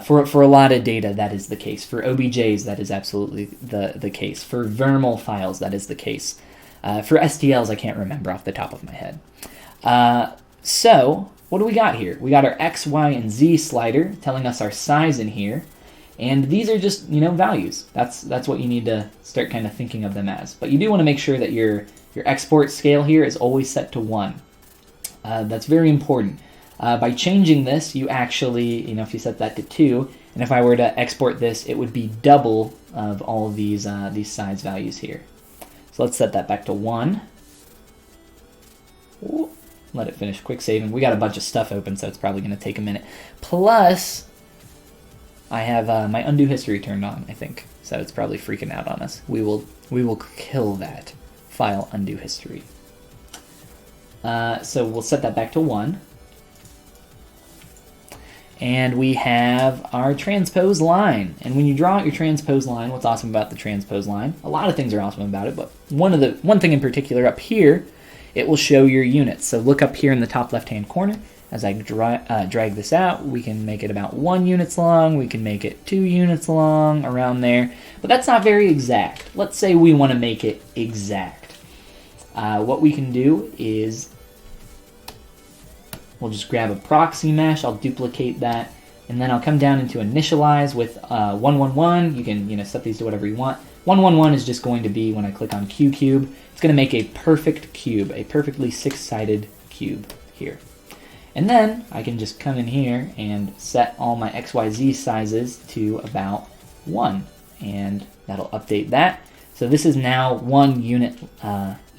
For a lot of data, that is the case. For OBJs, that is absolutely the case. For vermal files, that is the case. For STLs, I can't remember off the top of my head. So, what do we got here? We got our X, Y, and Z slider telling us our size in here. And these are just, values. That's what you need to start kind of thinking of them as. But you do want to make sure that your export scale here is always set to 1. That's very important. By changing this, you actually, if you set that to 2, and if I were to export this, it would be double of all of these size values here. So let's set that back to 1. Ooh, let it finish quick saving. We got a bunch of stuff open, so it's probably going to take a minute. Plus, I have my undo history turned on, I think, so it's probably freaking out on us. We will kill that file undo history. So we'll set that back to 1. And we have our transpose line. And when you draw out your transpose line, what's awesome about the transpose line? A lot of things are awesome about it, but one thing in particular up here, it will show your units. So look up here in the top left-hand corner. As I drag this out, we can make it about 1 units long. We can make it 2 units long, around there. But that's not very exact. Let's say we want to make it exact. What we can do is we'll just grab a proxy mesh. I'll duplicate that, and then I'll come down into initialize with 111. You can set these to whatever you want. 111 is just going to be when I click on Q cube. It's going to make a perfect cube, a perfectly 6-sided cube here. And then I can just come in here and set all my XYZ sizes to about 1, and that'll update that. So this is now 1 unit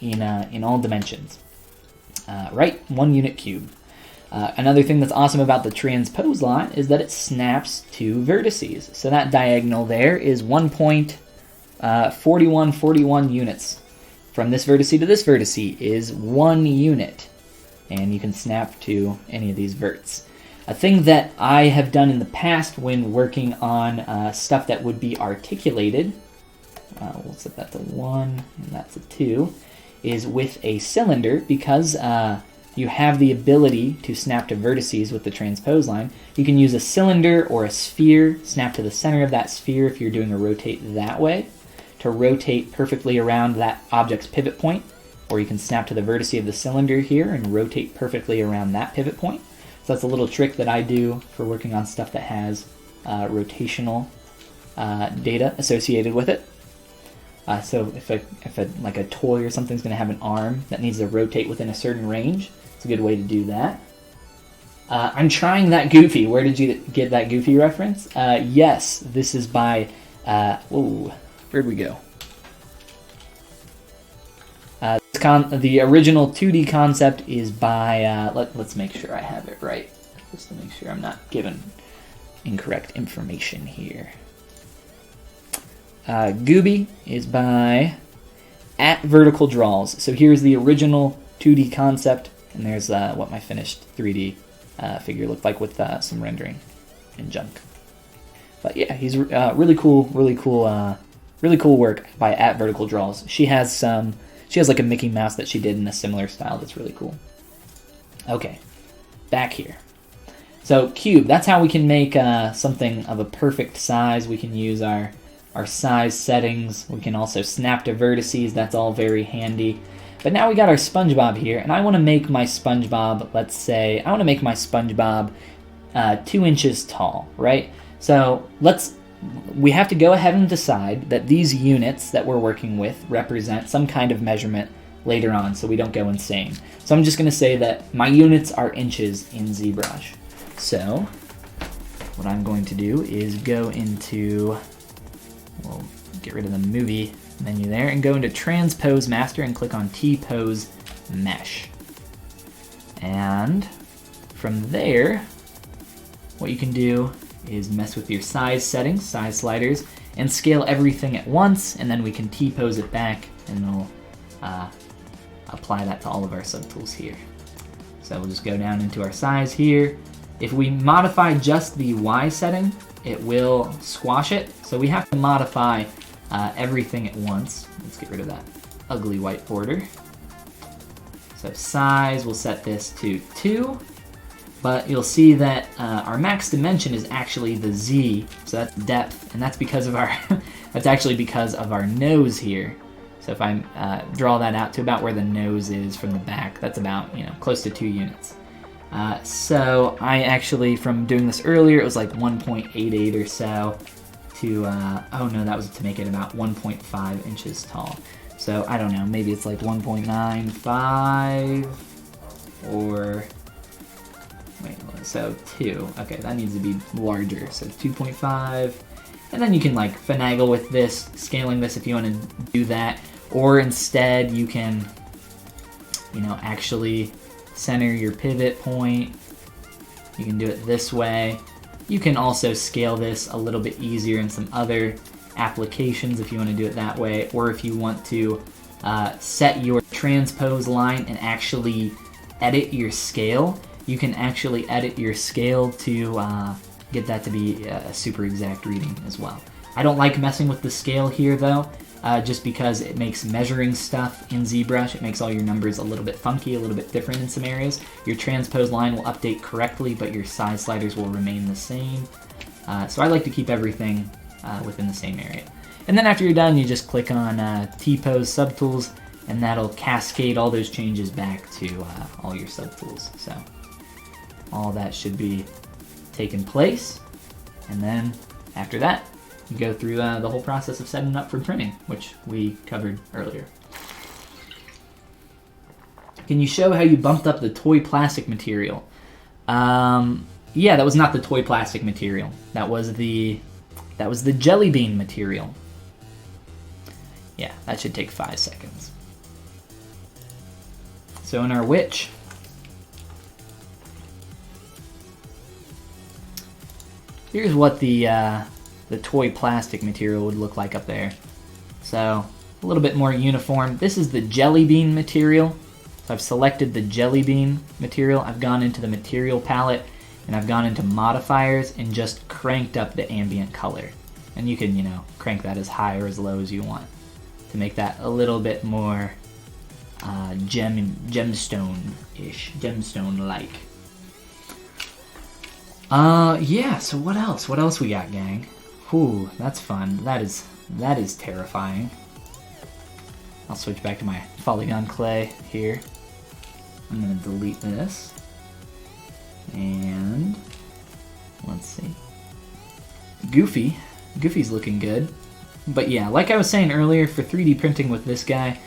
in all dimensions, right? 1 unit cube. Another thing that's awesome about the transpose line is that it snaps to vertices. So that diagonal there is 1.4141 units. From this vertice to this vertice is 1 unit. And you can snap to any of these verts. A thing that I have done in the past when working on stuff that would be articulated, we'll set that to 1, and that's a 2, is with a cylinder, because you have the ability to snap to vertices with the transpose line. You can use a cylinder or a sphere, snap to the center of that sphere if you're doing a rotate that way, to rotate perfectly around that object's pivot point. Or you can snap to the vertice of the cylinder here and rotate perfectly around that pivot point. So that's a little trick that I do for working on stuff that has rotational data associated with it. So if like a toy or something's going to have an arm that needs to rotate within a certain range, it's a good way to do that. I'm trying that Goofy. Where did you get that Goofy reference? Yes, this is by... where'd we go? The original 2D concept is by, let's make sure I have it right, just to make sure I'm not giving incorrect information here. Gooby is by @Vertical Draws. So here's the original 2D concept, and there's what my finished 3D figure looked like with some rendering and junk. But yeah, he's really cool work by @Vertical Draws. She has like a Mickey Mouse that she did in a similar style that's really cool. Okay, back here. So cube, that's how we can make something of a perfect size. We can use our size settings. We can also snap to vertices. That's all very handy. But now we got our SpongeBob here, and I want to make my SpongeBob, let's say, I want to make my SpongeBob 2 inches tall, right? So we have to go ahead and decide that these units that we're working with represent some kind of measurement later on, so we don't go insane. So I'm just going to say that my units are inches in ZBrush. So what I'm going to do is go into, we'll get rid of the movie menu there, and go into Transpose Master and click on T-Pose Mesh. And from there, what you can do is mess with your size settings, size sliders, and scale everything at once, and then we can T-pose it back, and we'll apply that to all of our subtools here. So we'll just go down into our size here. If we modify just the Y setting, it will squash it, so we have to modify everything at once. Let's get rid of that ugly white border. So size, we'll set this to 2. But you'll see that our max dimension is actually the Z, so that's depth, and that's because of our that's actually because of our nose here. So if I draw that out to about where the nose is from the back, that's about close to 2 units. So I actually, from doing this earlier, it was like 1.88 or so to oh no, that was to make it about 1.5 inches tall. So I don't know, maybe it's like 1.95 or. Wait, so 2. Okay, that needs to be larger. So 2.5. And then you can like finagle with this, scaling this if you want to do that. Or instead you can, actually center your pivot point. You can do it this way. You can also scale this a little bit easier in some other applications if you want to do it that way. Or if you want to set your transpose line and actually edit your scale, you can actually edit your scale to get that to be a super exact reading as well. I don't like messing with the scale here though, just because it makes measuring stuff in ZBrush, it makes all your numbers a little bit funky, a little bit different in some areas. Your transpose line will update correctly, but your size sliders will remain the same. So I like to keep everything within the same area. And then after you're done, you just click on T-Pose subtools, and that'll cascade all those changes back to all your subtools. So all that should be taking place, and then after that, you go through the whole process of setting it up for printing, which we covered earlier. Can you show how you bumped up the toy plastic material? Yeah, that was not the toy plastic material. That was the jelly bean material. Yeah, that should take 5 seconds. So in our witch, here's what the toy plastic material would look like up there. So a little bit more uniform. This is the jelly bean material. So I've selected the jelly bean material. I've gone into the material palette and I've gone into modifiers and just cranked up the ambient color. And you can, crank that as high or as low as you want to make that a little bit more gemstone-ish, gemstone-like. Yeah, so what else? What else we got, gang? Whew, that's fun. That is terrifying. I'll switch back to my Follygon clay here. I'm gonna delete this. And let's see. Goofy's looking good. But yeah, like I was saying earlier, for 3D printing with this guy,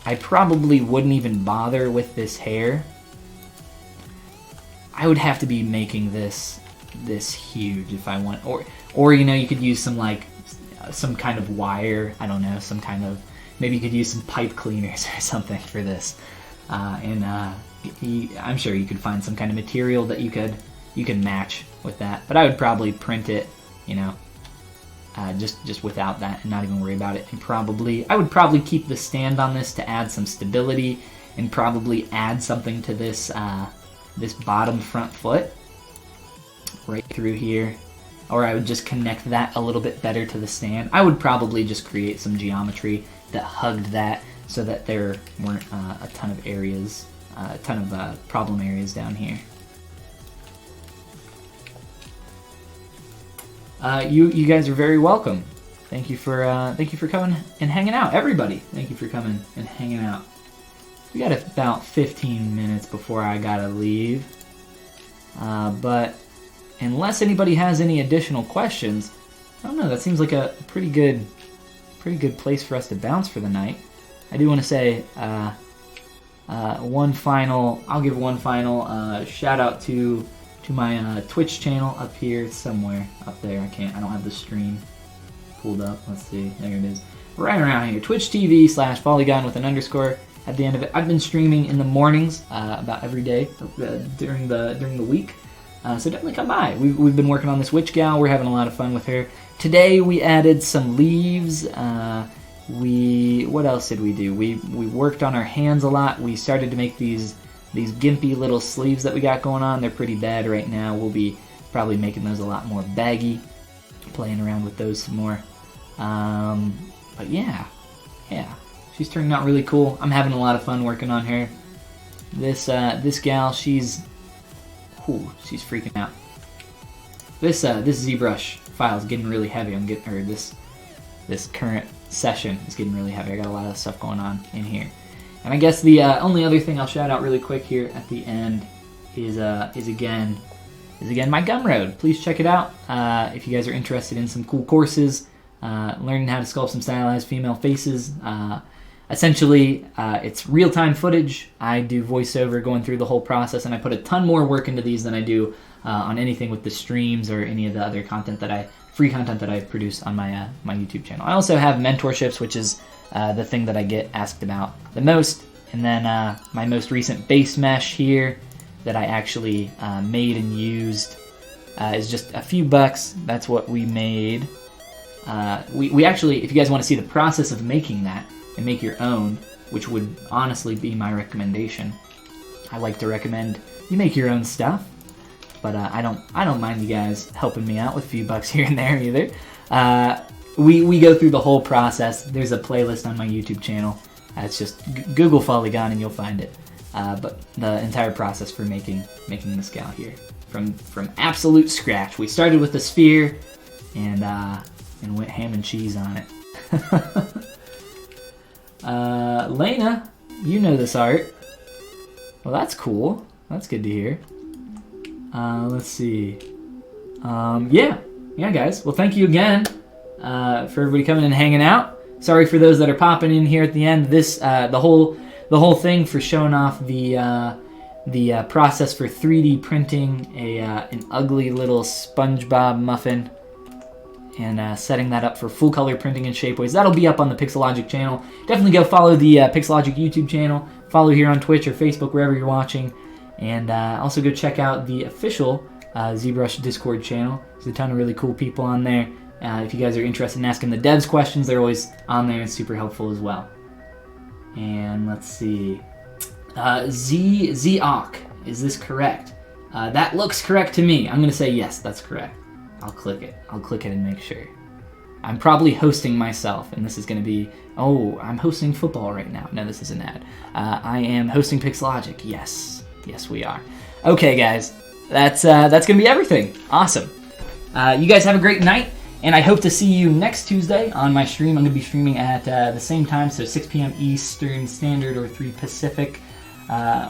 I probably wouldn't even bother with this hair. I would have to be making this huge if I want, or you could use some kind of wire. I don't know, maybe you could use some pipe cleaners or something for this. I'm sure you could find some kind of material that you could match with that. But I would probably print it, just without that and not even worry about it. And I would probably keep the stand on this to add some stability, and probably add something to this this bottom front foot right through here, or I would just connect that a little bit better to the stand. I would probably just create some geometry that hugged that so that there weren't a ton of areas, problem areas down here. You guys are very welcome. Thank you for coming and hanging out, everybody. Thank you for coming and hanging out. We got about 15 minutes before I gotta leave, but unless anybody has any additional questions, I don't know. That seems like a pretty good place for us to bounce for the night. I do want to say I'll give one final shout out to my Twitch channel up here. It's somewhere up there. I don't have the stream pulled up. Let's see. There it is. Right around here. Twitch TV/Follygon with an underscore at the end of it. I've been streaming in the mornings about every day during the week. So definitely come by. We've been working on this witch gal. We're having a lot of fun with her. Today we added some leaves. What else did we do? We worked on our hands a lot. We started to make these gimpy little sleeves that we got going on. They're pretty bad right now. We'll be probably making those a lot more baggy, playing around with those some more. But yeah, she's turning out really cool. I'm having a lot of fun working on her. This gal, she's freaking out. This ZBrush file is getting really heavy. This current session is getting really heavy. I got a lot of stuff going on in here. And I guess the only other thing I'll shout out really quick here at the end is again my Gumroad. Please check it out if you guys are interested in some cool courses, learning how to sculpt some stylized female faces. Essentially, it's real-time footage. I do voiceover going through the whole process, and I put a ton more work into these than I do on anything with the streams or any of the other free content that I produce on my YouTube channel. I also have mentorships, which is the thing that I get asked about the most, and then my most recent base mesh here that I actually made and used is just a few bucks. That's what we made. We actually, if you guys want to see the process of making that and make your own, which would honestly be my recommendation, I like to recommend you make your own stuff, but I don't mind you guys helping me out with a few bucks here and there either. We go through the whole process. There's a playlist on my YouTube channel. It's just Google Follygon and you'll find it. But the entire process for making this gal here from absolute scratch. We started with the sphere and went ham and cheese on it. Lena, you know this art. Well, that's cool. That's good to hear. Let's see. Yeah, guys. Well, thank you again for everybody coming and hanging out. Sorry for those that are popping in here at the end. This the whole thing for showing off the process for 3D printing an ugly little SpongeBob muffin and setting that up for full color printing in Shapeways. That'll be up on the Pixelogic channel. Definitely go follow the Pixelogic YouTube channel. Follow here on Twitch or Facebook, wherever you're watching. And also go check out the official ZBrush Discord channel. There's a ton of really cool people on there. If you guys are interested in asking the devs questions, they're always on there and super helpful as well. And let's see. Zoc, is this correct? That looks correct to me. I'm going to say yes, that's correct. I'll click it. I'll click it and make sure. I'm probably hosting myself, and this is going to be... Oh, I'm hosting football right now. No, this is an ad. I am hosting Pixelogic. Yes. Yes, we are. Okay, guys. That's going to be everything. Awesome. You guys have a great night, and I hope to see you next Tuesday on my stream. I'm going to be streaming at the same time, so 6 p.m. Eastern Standard or 3 Pacific,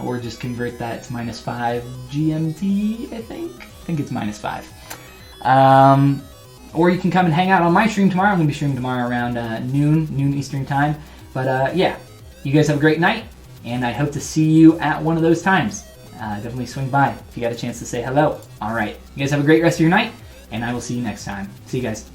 or just convert that to -5 GMT, I think. I think it's -5. Or you can come and hang out on my stream tomorrow. I'm going to be streaming tomorrow around noon Eastern time. But yeah, you guys have a great night, and I hope to see you at one of those times. Definitely swing by if you got a chance to say hello. All right, you guys have a great rest of your night, and I will see you next time. See you guys.